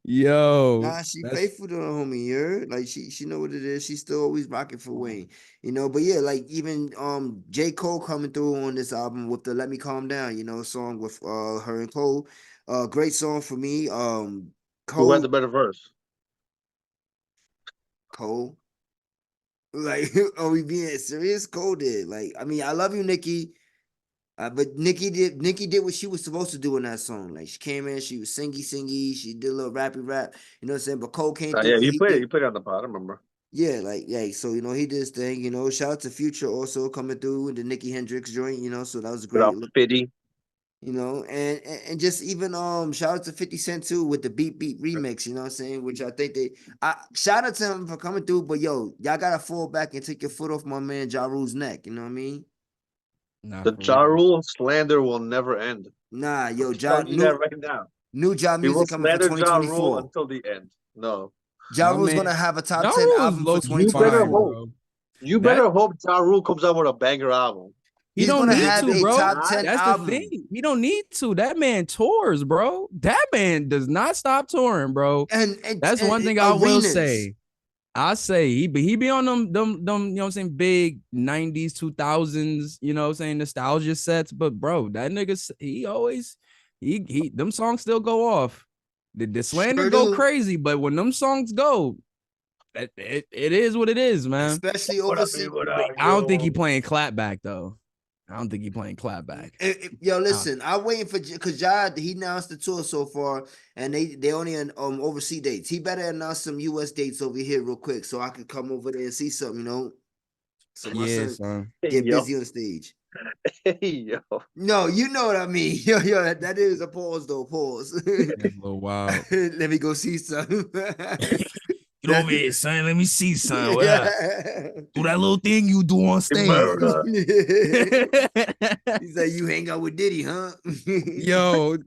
S2: Yo,
S1: Nah, she
S2: that's
S1: faithful to her homie, you heard? Like she know what it is. She's still always rocking for Wayne. But yeah, like even J. Cole coming through on this album with the Let Me Calm Down, song with her and Cole. Great song for me.
S3: Who had
S1: Cole
S3: the better verse?
S1: Cole. Like, are we being serious? Cole did. Like, I mean, I love you, Nikki. But Nikki did what she was supposed to do in that song. Like she came in, she was singy, she did a little rappy rap, you know what I'm saying? But Cole came through
S3: Yeah,
S1: and
S3: you
S1: he
S3: played it.
S1: did,
S3: You played it on the pod. I remember.
S1: yeah, like yeah. So he did his thing, Shout out to Future also coming through with the Nicki Hendrix joint, so that was a
S3: Get
S1: great
S3: off
S1: look,
S3: 50.
S1: and just even shout out to 50 Cent too with the Beat Beat remix, you know what I'm saying? Which I think I shout out to him for coming through, but yo, y'all gotta fall back and take your foot off my man Ja Rule's neck, you know what I mean?
S2: not
S3: The
S2: for
S3: Ja
S2: real.
S3: Rule slander will never end.
S1: Nah,
S3: I'm
S1: yo,
S3: telling you that right now.
S1: new Ja
S3: We will
S1: music coming for
S3: slander Ja Rule
S1: 2024.
S3: until the end. No.
S1: Ja
S2: My
S1: Rule's
S2: man,
S1: gonna have a top
S2: Ja
S1: 10
S2: Rule is
S1: album for
S2: low key
S3: You better
S2: fine,
S1: 2024.
S3: hope.
S2: bro.
S3: You
S2: That
S3: better hope Ja Rule comes out with a banger album.
S2: he
S1: He's
S2: don't
S1: gonna
S2: need
S1: have
S2: to,
S3: If
S1: a
S2: bro.
S1: top
S3: not,
S1: 10
S2: That's the thing.
S1: album.
S2: He don't need to. That man tours, bro. That man does not stop touring, bro. That's one
S1: And
S2: thing I will
S1: arenas.
S2: say. I say he be on them, you know what I'm saying, big 90s, 2000s, you know what I'm saying, nostalgia sets. But bro, that nigga, he always he them songs still go off. The slander
S1: Sure
S2: go
S1: do.
S2: crazy, but when them songs go, it is what it is, man.
S1: Especially
S3: what up,
S1: overseas.
S3: what
S2: But
S3: up,
S2: I don't think he
S3: yo?
S2: playing clapback though. I don't think he playing clapback.
S1: Yo,
S2: Uh,
S1: listen, I'm waiting for because he announced the tour so far, and they only overseas dates. He better announce some US dates over here real quick so I could come over there and see something, So my
S2: yeah,
S1: son
S2: son.
S3: Hey,
S1: get
S3: yo.
S1: busy on stage.
S3: Hey, yo.
S1: No, you know what I mean. Yo, that is a pause though. Pause.
S2: That's a little wild.
S1: Let me go see some.
S2: Get over here, son. Let me see, son. What up?
S1: Yeah.
S2: Do that little thing you do on stage.
S3: Murder.
S1: He's like, you hang out with Diddy, huh?
S2: Yo,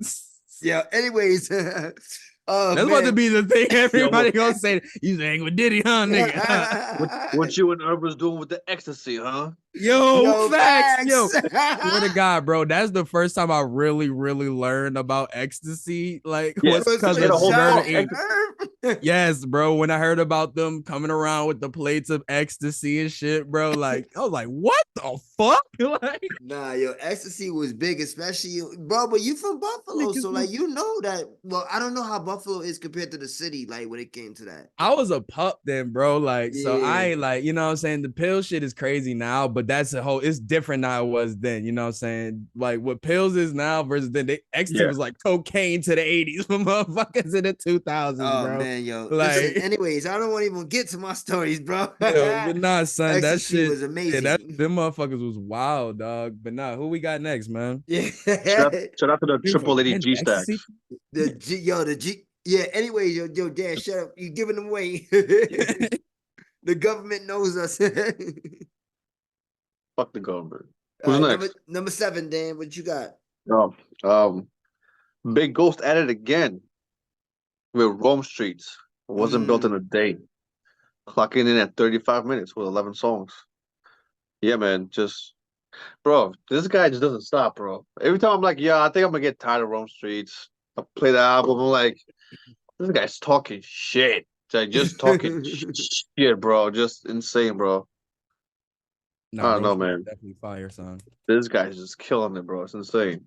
S1: Yeah. Anyways, oh
S2: that's about to
S1: man.
S2: be the thing
S3: Yo,
S2: everybody gonna say. You hang with Diddy, huh, nigga?
S3: what you and Herb was doing with the ecstasy, huh?
S2: Yo,
S1: Yo,
S2: facts.
S1: facts.
S2: Yo, swear to God, bro, that's the first time I really, really learned about ecstasy. Like,
S3: Yeah.
S2: was
S1: Was
S3: They
S2: because
S3: had
S1: with
S3: a
S2: of
S3: whole
S1: Sean
S2: Murder
S3: song.
S1: and
S2: Inc.
S1: Herb.
S2: Yes, bro. When I heard about them coming around with the plates of ecstasy and shit, bro, like I was like, what the fuck? Like,
S1: Nah, yo, ecstasy was big, especially bro. But you from Buffalo,
S2: niggas
S1: so like you know that. Well, I don't know how Buffalo is compared to the city, like when it came to that.
S2: I was a pup then, bro. Like, so I
S1: Yeah.
S2: ain't like, you know what I'm saying? The pill shit is crazy now, but that's a whole, it's different now it was then, you know what I'm saying? Like what pills is now versus then ecstasy
S3: Yeah.
S2: was like cocaine to the 80s for motherfuckers in the 2000s,
S1: Oh
S2: bro.
S1: man, yo. Listen,
S2: Like,
S1: anyways, I don't want to even get to my stories, bro.
S2: yo, but nah, son, that
S1: Ecstasy
S2: shit,
S1: was
S2: yeah,
S1: amazing.
S2: them motherfuckers was wild, dog. But nah, who we got next, man?
S1: Yeah.
S3: Shout out to the
S2: Dude,
S3: triple 80
S2: and
S3: G
S2: ecstasy.
S3: stacks.
S1: The G. Yeah. Anyways, yo, Dad, shut up. You giving them away. The government knows us.
S3: Fuck the government.
S1: All
S3: Who's
S1: right,
S3: next?
S1: number 7, Dan. What you got?
S3: Oh, Big Ghost at it again with Rome Streets. It wasn't built in a day. Clocking in at 35 minutes with 11 songs. Yeah, man. Bro, this guy just doesn't stop, bro. Every time I'm like, yeah, I think I'm gonna get tired of Rome Streets. I play the album. I'm like, this guy's talking shit. Like, just talking shit, bro. Just insane, bro.
S2: Nah,
S3: I don't
S2: Rome
S3: know,
S2: Street
S3: man.
S2: definitely fire, son.
S3: This guy's just killing it, bro. It's insane.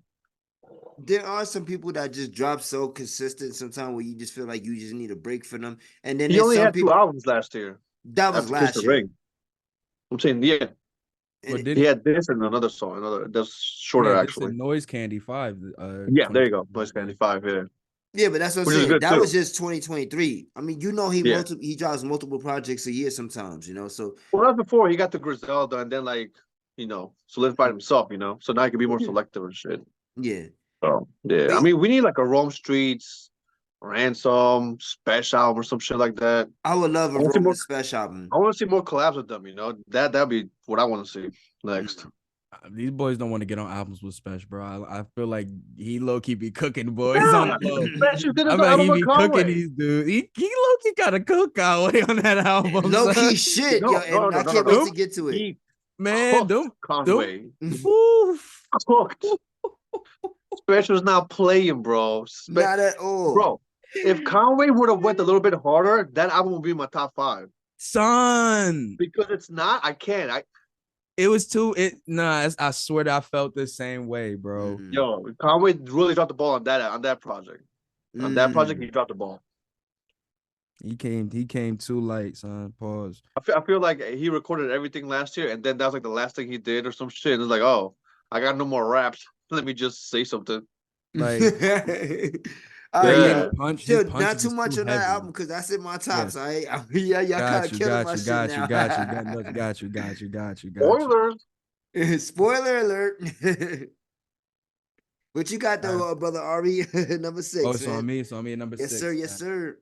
S1: There are some people that just drop so consistent sometimes where you just feel like you just need a break for them. And then
S3: He
S1: there's
S3: only
S1: some
S3: had two
S1: people
S3: albums last year
S1: that was
S3: after Kiss the
S1: last year.
S3: Ring. I'm saying, yeah,
S1: And
S2: But
S1: it-
S3: he
S2: didn't
S3: had this and another song. That's
S2: he
S3: shorter,
S2: had this
S3: actually.
S2: in Noise Candy 5,
S3: Yeah, there you go.
S2: 2021,
S3: Noise Candy 5, yeah.
S1: yeah, but that's what I'm
S3: Which is
S1: saying.
S3: good,
S1: That was
S3: too.
S1: just 2023. I mean,
S3: Yeah.
S1: he drops multiple projects a year sometimes, So
S3: Well, that's before he got to Griselda and then, like, solidified himself, So now he can be more selective and shit.
S1: yeah.
S3: Oh, yeah. I
S1: But
S3: mean, we need like a Rome Streets, Ransom, Special album or some shit like that.
S1: I would love
S3: I
S1: a
S3: want to see
S1: Roman
S3: more.
S1: Special album.
S3: I want to see more collabs with them. That'd be what I want to see next.
S2: These boys don't want to get on albums with Special, bro. I feel like he low key be cooking boys on the low.
S3: Special did
S2: I
S3: his
S2: feel like he
S3: album with
S2: be cooking
S3: Conway.
S2: these dudes. He low key got a cook Conway on that album.
S1: Low
S2: Son.
S1: key shit, yo, and I can't wait to get to it.
S3: He
S2: Man,
S3: cooked
S2: them
S3: Conway.
S2: oof.
S3: Cooked. Special's not playing, bro.
S1: Not at all,
S3: Bro, if Conway would have went a little bit harder, that album would be in my top 5.
S2: Son.
S3: Because it's not, I can't.
S2: It was too I swear that I felt the same way, bro.
S3: Yo, Conway really dropped the ball on that project. On that project, he dropped the ball.
S2: He came too late, son. Pause.
S3: I feel like he recorded everything last year, and then that was like the last thing he did or some shit. And it's like, oh, I got no more raps. Let me just say something.
S2: Like,
S1: all right,
S3: Yeah.
S1: Still, not too much on that
S2: heavy.
S1: album because that's in my top.
S2: Yeah.
S1: So y'all kind of killing my shit now.
S2: Got you.
S3: Spoilers.
S1: Spoiler alert. What you got though, brother Ari? Number 6.
S2: Oh, it's on me. It's on me at number 6.
S1: Yes, sir. Yes, sir.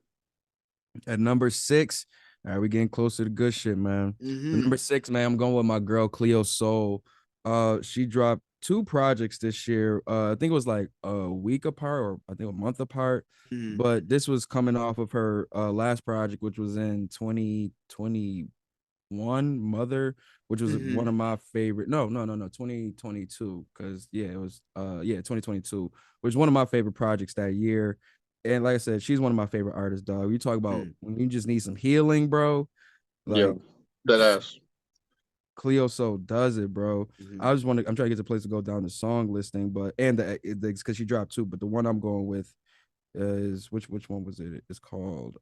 S2: At number 6, all right, we getting closer to good shit, man. Number 6, man, I'm going with my girl Cleo Soul. She dropped 2 projects this year. I think it was like a week apart, or I think a month apart. But this was coming off of her last project, which was in 2021, Mother, which was one of my favorite. No, 2022, because it was 2022, which was one of my favorite projects that year. And like I said, she's one of my favorite artists, dog. You talk about when you just need some healing, bro. Like,
S3: yeah, that ass.
S2: Cleo Soul does it, bro. I'm trying to get the place to go down the song listing, but because she dropped 2, but the one I'm going with is which one was it? It's called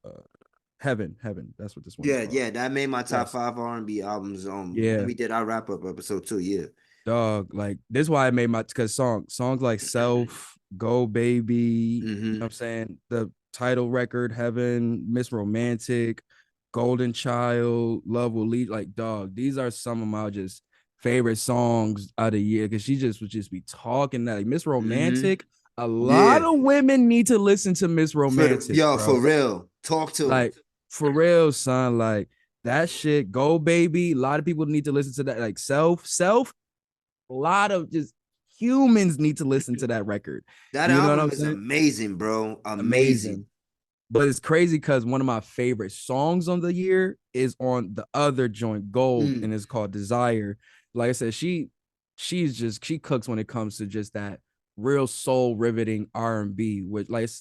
S2: Heaven. That's what this one is called.
S1: Yeah, that made my top 5 R&B albums. When we did our wrap up episode 2, yeah.
S2: Dog, like this is why I made my songs like Self, Go Baby, you know what I'm saying? The title record, Heaven, Miss Romantic, Golden Child, Love Will Lead. Like, dog, these are some of my just favorite songs out of the year, because she would just be talking that. Like, Miss Romantic, a lot of women need to listen to Miss Romantic.
S1: For real. Talk to
S2: like, for real, son. Like, that shit, Go Baby, a lot of people need to listen to that. Like, Self, a lot of just humans need to listen to that record.
S1: That album is amazing, bro. Amazing.
S2: But it's crazy because one of my favorite songs on the year is on the other joint, Gold, and it's called Desire. Like I said, she cooks when it comes to just that real soul riveting R&B, which like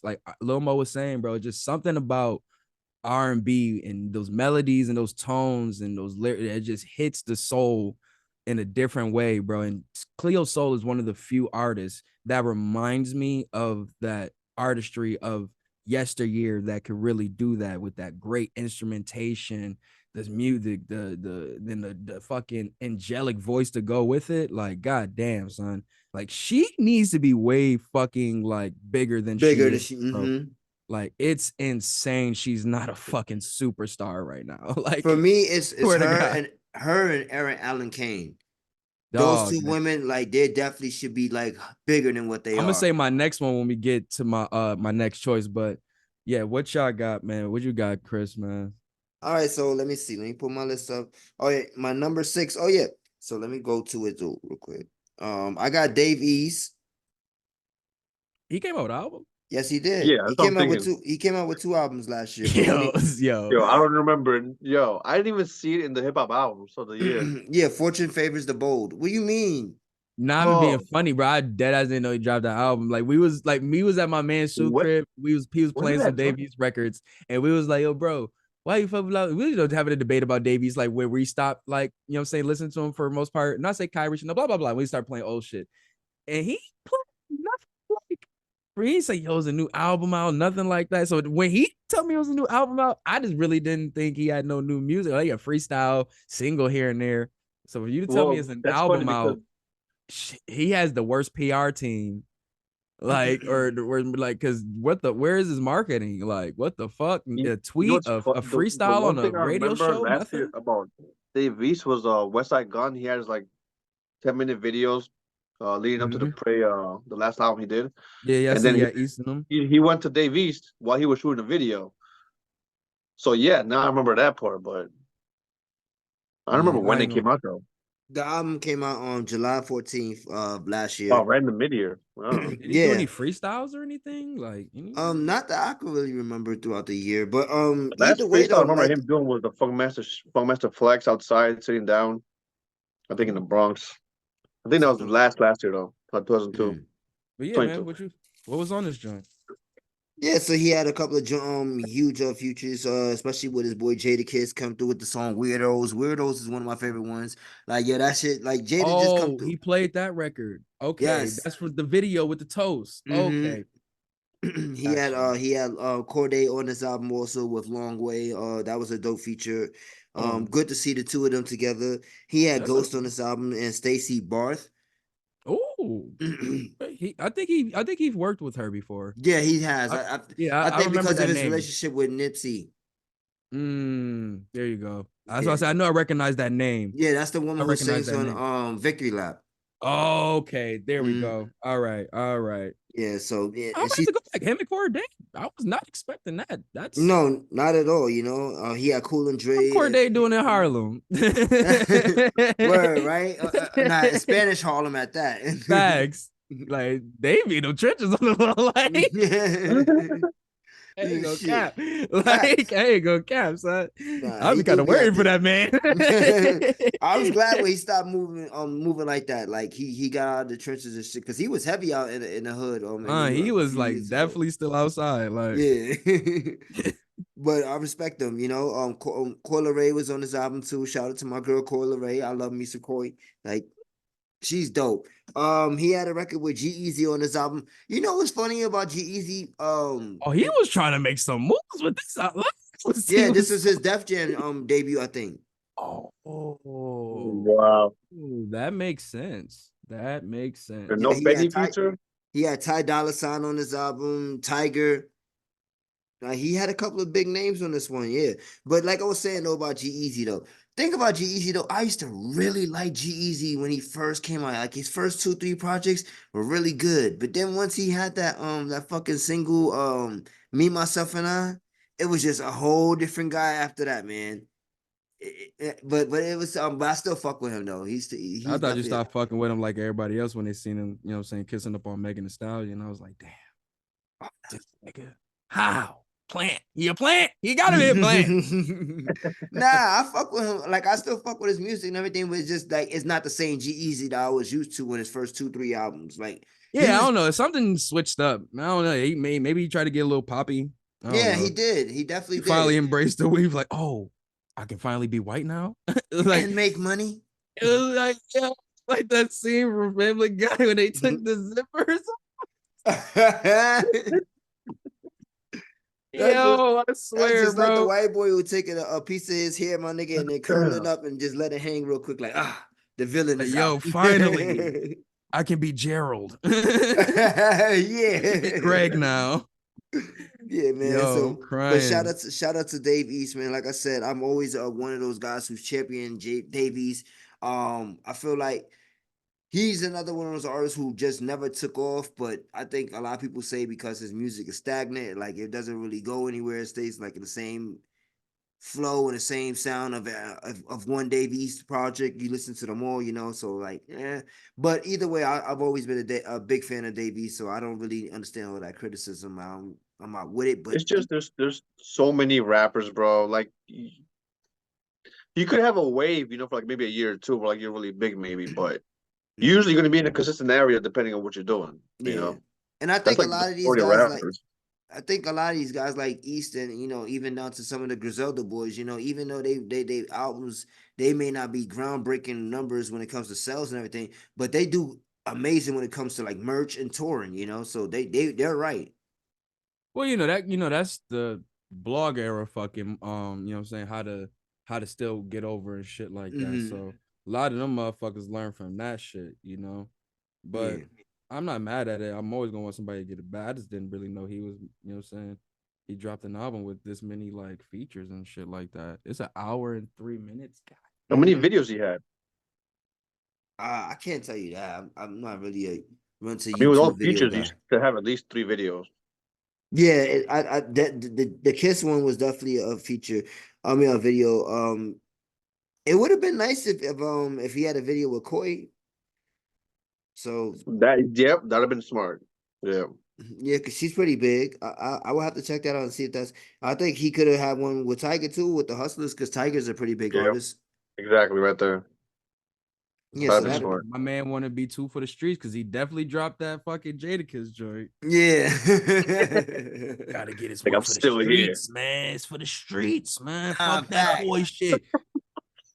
S2: Lil Mo was saying, bro, just something about R&B and those melodies and those tones and those lyrics, it just hits the soul in a different way, bro. And Cleo Soul is one of the few artists that reminds me of that artistry of yesteryear that could really do that with that great instrumentation, this music, the fucking angelic voice to go with it. Like, goddamn, son. Like, she needs to be way fucking like bigger than she is. Like, it's insane. She's not a fucking superstar right now. Like,
S1: for me, it's her and Aaron Allen Kane. Those 2 women, like, they definitely should be like bigger than what they are.
S2: I'm gonna say my next one when we get to my next choice, but yeah, what y'all got, man? What you got, Chris, man?
S1: All right, so let me see. Let me pull my list up. Oh yeah, my number 6. Oh yeah. So let me go to it real quick. I got Dave East.
S2: He came out with an album.
S1: Yes, he did.
S3: Yeah,
S1: he came out with 2 albums last year.
S3: Yo, I don't remember. Yo, I didn't even see it in the hip hop albums of the year.
S1: Yeah, Fortune Favors the Bold. What do you mean?
S2: Not being funny, bro. I deadass didn't know he dropped that album. Like, we was at my man's shoe crib. He was playing some Davies records, and we was like, yo, bro, why you fucking loud? We was having a debate about Davies, like where we stopped, like, you know what I'm saying, listen to him for the most part. Not say Kyrie, no, blah, blah, blah. We start playing old shit. And he played nothing like, he said, yo, it's a new album out, nothing like that. So when he told me it was a new album out, I just really didn't think he had no new music. Like a freestyle single here and there. So for you to tell me it's an album out, he has the worst PR team, like, or like, because where is his marketing? Like, what the fuck? A tweet, a freestyle on a radio show? Nothing
S3: about Dave East was West Side Gun. He has like 10-minute videos leading up to the last album he did.
S2: Yeah,
S3: and then
S2: East in them.
S3: He went to Dave East while he was shooting a video. So yeah, now I remember that part, but I don't remember when it came out though.
S1: The album came out on July 14th of last
S3: Wow,
S1: year.
S3: right in the mid-year. Wow.
S2: Did he do any
S1: Yeah.
S2: freestyles or anything? Like
S1: Not that I can really remember throughout the year, but
S3: The
S1: either
S3: last
S1: way
S3: freestyle I
S1: though,
S3: remember
S1: like
S3: him doing was the Funkmaster Flex outside sitting down. I think in the Bronx. I think that was
S1: something like
S3: last year though, like 2002,
S1: mm.
S2: But yeah, man,
S3: 22.
S2: what was on this joint?
S1: Yeah, so he had a couple of huge features, especially with his boy Jada Kiss come through with the song Weirdos. Weirdos is one of my favorite ones. Like, yeah, that shit, like Jada just come
S2: Oh,
S1: through.
S2: he played that record. Okay,
S1: Yes.
S2: that's for the video with the toast.
S1: Mm-hmm.
S2: Okay,
S1: he had
S2: gotcha.
S1: Corday on this album also with Long Way. That was a dope feature.
S2: Oh,
S1: Good to see the two of them together. He had
S2: that's a
S1: Ghost on this album and Stacey Barth.
S2: oh. I think he's worked with her before.
S1: Yeah, he has.
S2: I, yeah,
S1: I
S2: I
S1: think
S2: remember
S1: because of
S2: that
S1: his
S2: name.
S1: relationship with Nipsey.
S2: There you go. That's why I
S1: Yeah.
S2: said I know I recognize that name.
S1: Yeah, that's the
S2: I
S1: woman who
S2: recognize
S1: sings
S2: that
S1: on
S2: name.
S1: Victory Lap.
S2: Okay, there we
S1: Mm,
S2: go. All right, all right.
S1: yeah, so yeah,
S2: I'm
S1: and
S2: gonna have
S1: she
S2: to go back. Him and Corday. I was not expecting that. That's
S1: no, not at all. He had Cool and
S2: what
S1: Dre.
S2: Corday doing in Harlem.
S1: Word, right? Nah, Spanish Harlem at that.
S2: Facts. Like they be no trenches on the low. Like I ain't gonna
S1: Shit,
S2: cap. Like
S1: facts.
S2: I ain't gonna cap, son.
S1: Nah,
S2: I'll
S1: he
S2: be kind
S1: do
S2: of
S1: be
S2: worried
S1: out
S2: for
S1: there.
S2: that man.
S1: I was glad when he stopped moving like that. Like he got out of the trenches and shit because he was heavy out in the hood in New
S2: He
S1: York a
S2: was
S1: few
S2: like
S1: years ago.
S2: definitely still outside. Like
S1: Yeah. But I respect them, Coyle Ray was on this album too. Shout out to my girl Coyle Ray. I love me some Coy. Like she's dope. He had a record with G Easy on this album. You know what's funny about G Easy?
S2: oh, he was trying to make some moves with this. He
S1: Yeah, this
S2: was
S1: was his Def Jam debut, I think.
S2: oh,
S3: Wow.
S2: that makes sense. That makes
S3: And
S2: sense.
S1: Yeah,
S3: no Benny feature?
S1: He had Ty Dolla Sign on his album, Tiger. He had a couple of big names on this one, yeah. But like I was saying though about G Easy though, think about G Easy though. I used to really like G Easy when he first came out. Like his first 2, 3 projects were really good. But then once he had that fucking single Me Myself and I, it was just a whole different guy after that, man. But it was but I still fuck with him though.
S2: I
S1: He's
S2: thought you
S1: definitely
S2: stopped fucking with him like everybody else when they seen him, you know what I'm saying, kissing up on Megan Thee Stallion. I was like, damn, this nigga. How? Plant. You a plant? You gotta be a plant.
S1: Nah, I fuck with him. Like I still fuck with his music and everything, but it's just like it's not the same G Easy that I was used to in his first 2, 3 albums. Like he
S2: Yeah, I
S1: was,
S2: don't know. Something switched up. I don't know. Maybe he tried to get a little poppy. I don't
S1: yeah, he
S2: know.
S1: did. He definitely
S2: He finally
S1: did.
S2: embraced the weave, like, oh, I can finally be white now. Like
S1: And make money.
S2: it was like, yeah, like that scene from Family Guy when they took the zippers.
S1: That's just
S2: Yo, I
S1: that's
S2: swear,
S1: just like the
S2: bro.
S1: white boy who taking a piece of his hair, my nigga, and then curl it up and just let it hang real quick, like the villain
S2: Like,
S1: is out.
S2: yo, finally, I can be Gerald. Be
S1: Yeah.
S2: Greg now.
S1: Yeah, man.
S2: Yo, I'm
S1: So, but
S2: crying.
S1: shout out to Dave East, man. Like I said, I'm always one of those guys who's champion Dave East. I feel like he's another one of those artists who just never took off. But I think a lot of people say because his music is stagnant, like it doesn't really go anywhere. It stays like in the same flow and the same sound of one Dave East project. You listen to them all, So like, yeah. But either way, I've always been a big fan of Dave East, so I don't really understand all that criticism. I'm not with it, but
S3: It's just there's so many rappers, bro. Like you could have a wave, for like maybe a year or two, where like you're really big, maybe, but
S1: mhm,
S3: usually you're gonna be in a consistent area depending on what you're doing.
S1: yeah. And I
S3: That's
S1: think a
S3: like the
S1: lot of these
S3: majority of
S1: guys like
S3: rappers.
S1: I think a lot of these guys like Easton, even down to some of the Griselda boys, even though they albums they may not be groundbreaking numbers when it comes to sales and everything, but they do amazing when it comes to like merch and touring. So they're right.
S2: Well, that's the blog era fucking what I'm saying, how to still get over and shit like that.
S1: Hmm.
S2: So a lot of them motherfuckers learn from that shit. But
S1: Yeah.
S2: I'm not mad at it. I'm always gonna want somebody to get it back. I just didn't really know he was, what I'm saying, he dropped an album with this many like features and shit like that. It's an hour and 3 minutes. God.
S3: How many
S1: Hmm.
S3: videos he had?
S1: I can't tell you that. I'm not really a run to
S3: I mean, with all
S1: YouTube video
S3: features, you
S1: guy.
S3: should have at least 3 videos.
S1: Yeah, the Kiss one was definitely a feature. I mean, a video. It would have been nice if he had a video with Koi. So
S3: Yep, that'd have been smart. Yeah.
S1: yeah, because she's pretty big. I will have to check that out and see if that's. I think he could have had one with Tiger too, with the Hustlers, because Tiger's a pretty big
S3: Yeah.
S1: artist.
S3: Exactly right there.
S1: Yeah, so
S3: That'd be
S1: that.
S3: smart.
S2: My man want to be two for the streets because he definitely dropped that fucking Jadakiss joint.
S1: Yeah.
S2: Gotta get his
S3: Like
S2: one
S3: I'm
S2: for the
S3: still here.
S2: streets, man. It's for the streets, man.
S1: Nah,
S2: Fuck that
S1: fact.
S2: Koi shit.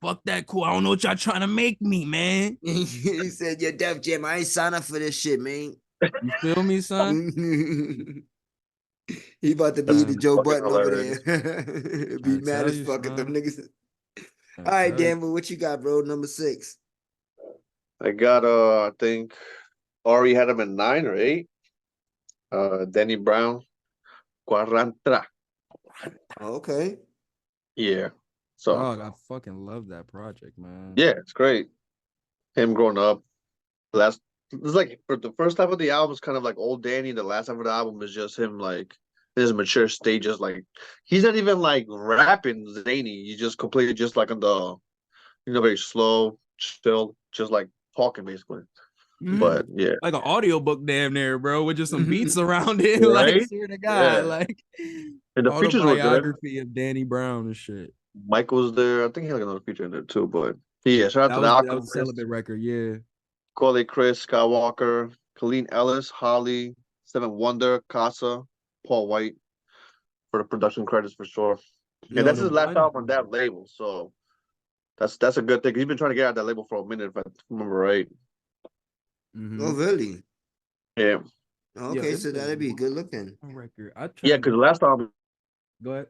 S2: Fuck that Koi. I don't know what y'all trying to make me, man.
S1: He said, "You're Def Jam. I ain't sign up for this shit, man."
S2: You feel me, son?
S1: He about to be
S3: That's
S1: the
S2: Man,
S1: Joe
S3: fucking
S1: Button over
S3: hilarious.
S1: there. Be
S2: I
S1: mad
S2: tell
S1: as
S2: you,
S1: fuck at them
S2: son.
S1: niggas.
S2: I
S1: All right,
S2: tell you.
S1: Dan, but what you got, bro? Number 6.
S3: I got I think Ari had him at 9 or 8. Danny Brown, Quarantra.
S1: Oh, okay.
S3: Yeah. So
S2: Dog, I fucking love that project, man.
S3: yeah, it's great. Him growing up. Last it's like for the first half of the album is kind of like old Danny. The last half of the album is just him like in his mature stages. Like he's not even like rapping zany. He's just completely just like on the very slow, chill, just like talking basically.
S2: Mhm.
S3: But yeah.
S2: Like an audiobook damn near, bro, with just some beats around it. Like,
S3: Right?
S2: swear to
S3: Yeah.
S2: God, like
S3: And the features were good.
S2: autobiography of Danny Brown and shit.
S3: Mike was there. I think he had like another feature in there too. But yeah, shout out to the
S2: That was a
S3: Alchemist,
S2: celibate record, yeah.
S3: Corley Chris, Skywalker, Colleen Ellis, Holly, Seven Wonder, Casa, Paul White for the production credits for sure. And
S2: Yo,
S3: that's
S2: the
S3: his last
S2: one.
S3: album on that label. So that's a good thing. He's been trying to get out that label for a minute, if I remember right.
S1: Oh,
S2: Mm-hmm.
S1: really?
S3: Yeah.
S2: Yo,
S1: Okay,
S2: it
S1: so that'd
S2: was
S1: be good looking.
S2: one record. I
S3: Yeah,
S2: tried
S3: because
S2: to
S3: the last album
S2: go ahead.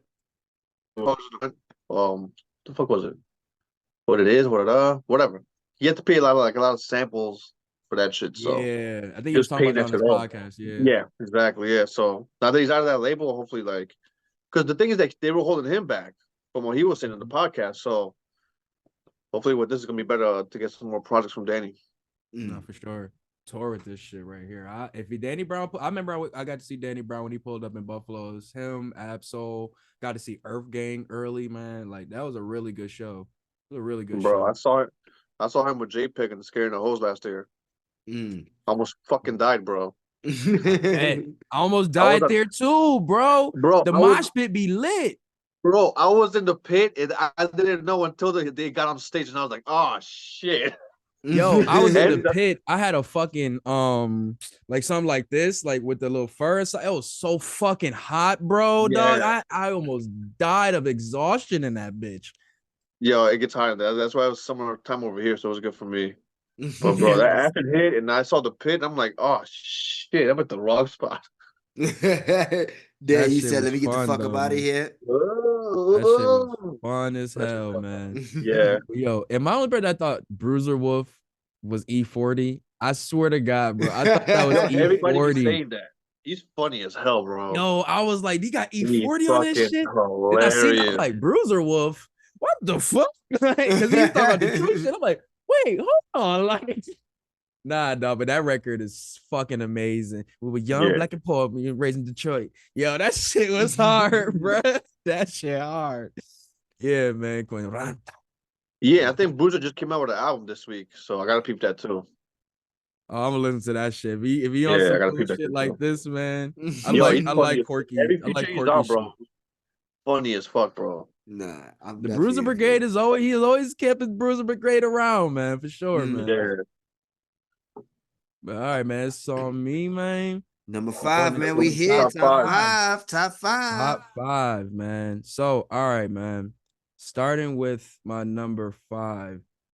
S3: the fuck was it? What it is, whatever. He had to pay a lot of samples for that shit. So
S2: Yeah, I think
S3: he
S2: he was
S3: was
S2: talking
S3: paying
S2: about that
S3: that
S2: on
S3: shit
S2: his
S3: off.
S2: podcast. Yeah.
S3: Yeah, exactly. Yeah. So now that he's out of that label, hopefully, like, because the thing is that they were holding him back from what he was saying in the podcast. So hopefully, what this is gonna be better to get some more projects from Danny.
S2: No, for sure. Tour with this shit right here. If he Danny Brown, I remember I got to see Danny Brown when he pulled up in Buffalo. It was him, Absol. Got to see Earth Gang early, man. Like that was a really good show. It was a really good
S3: Bro,
S2: show.
S3: I saw him with JPEG and Scaring the Hose last year.
S1: Mm.
S3: Almost fucking died, bro.
S2: Hey, I almost
S3: I was
S2: died there too, bro.
S3: bro,
S2: The mosh pit be lit.
S3: I was in the pit and I didn't know until they got on stage and I was like, oh shit.
S2: Yo, I was in the
S3: And
S2: pit. I had a fucking like something like this, like with the little fur. So it was so fucking hot, bro. Dog.
S3: yeah,
S2: I almost died of exhaustion in that bitch.
S3: yo, it gets hot. That's why it was summertime over here, so it was good for me. But bro,
S2: Yeah,
S3: that acid hit and I saw the pit and I'm like, oh shit, I'm at the wrong spot.
S1: Then
S2: that
S1: he
S2: shit
S1: said,
S2: was
S1: "Let me get the
S2: fun
S1: fuck up
S2: though,
S1: out of
S2: man.
S1: here."
S2: That shit was
S3: Oh,
S2: fun as
S3: that shit
S2: hell,
S3: was
S2: man.
S3: fun. Yeah.
S2: Yo, am I only person that thought Bruiser Wolf was E40? I swear to God, bro. I thought that was
S3: Yo, everybody be
S2: E40.
S3: saying that. He's funny as hell, bro.
S2: Yo, I was like, he got
S3: He's
S2: E40 on this
S3: fucking
S2: shit. Then I seen that, I'm
S3: hilarious.
S2: like, Bruiser Wolf. What the fuck? Because he was talking about Detroit shit. I'm like, wait, hold on. Like, nah, no, but that record is fucking amazing. We were young,
S3: Yeah.
S2: black, and poor. We were raised in Detroit. Yo, that shit was hard, bro. That shit hard. Yeah, man.
S3: Yeah, I think Bruiser just came out with an album this week, so I gotta peep that too.
S2: Oh, I'm gonna listen to that shit. If he on
S3: Yeah, I
S2: some
S3: gotta
S2: cool
S3: peep that
S2: shit
S3: shit
S2: like
S3: too.
S2: this, man.
S3: Yo, he's
S2: I
S3: funny
S2: like
S3: as
S2: quirky.
S3: every
S2: I like
S3: feature he's
S2: quirky
S3: on,
S2: shit.
S3: bro. Funny as fuck, bro.
S1: Nah, I'm
S2: The
S1: definitely
S2: Bruiser
S1: in for
S2: Brigade
S1: it.
S2: is always he's always kept his Bruiser Brigade around, man, for sure,
S1: Mm.
S2: man.
S3: Yeah.
S2: But all right, man. It's on me, man.
S1: Number
S2: I'm going
S1: 5, man.
S2: into
S1: We
S2: the
S1: here.
S2: top
S1: Top
S3: five.
S2: five.
S1: five. Top five.
S2: Top five, man. So, all right, man. Starting with my number 5.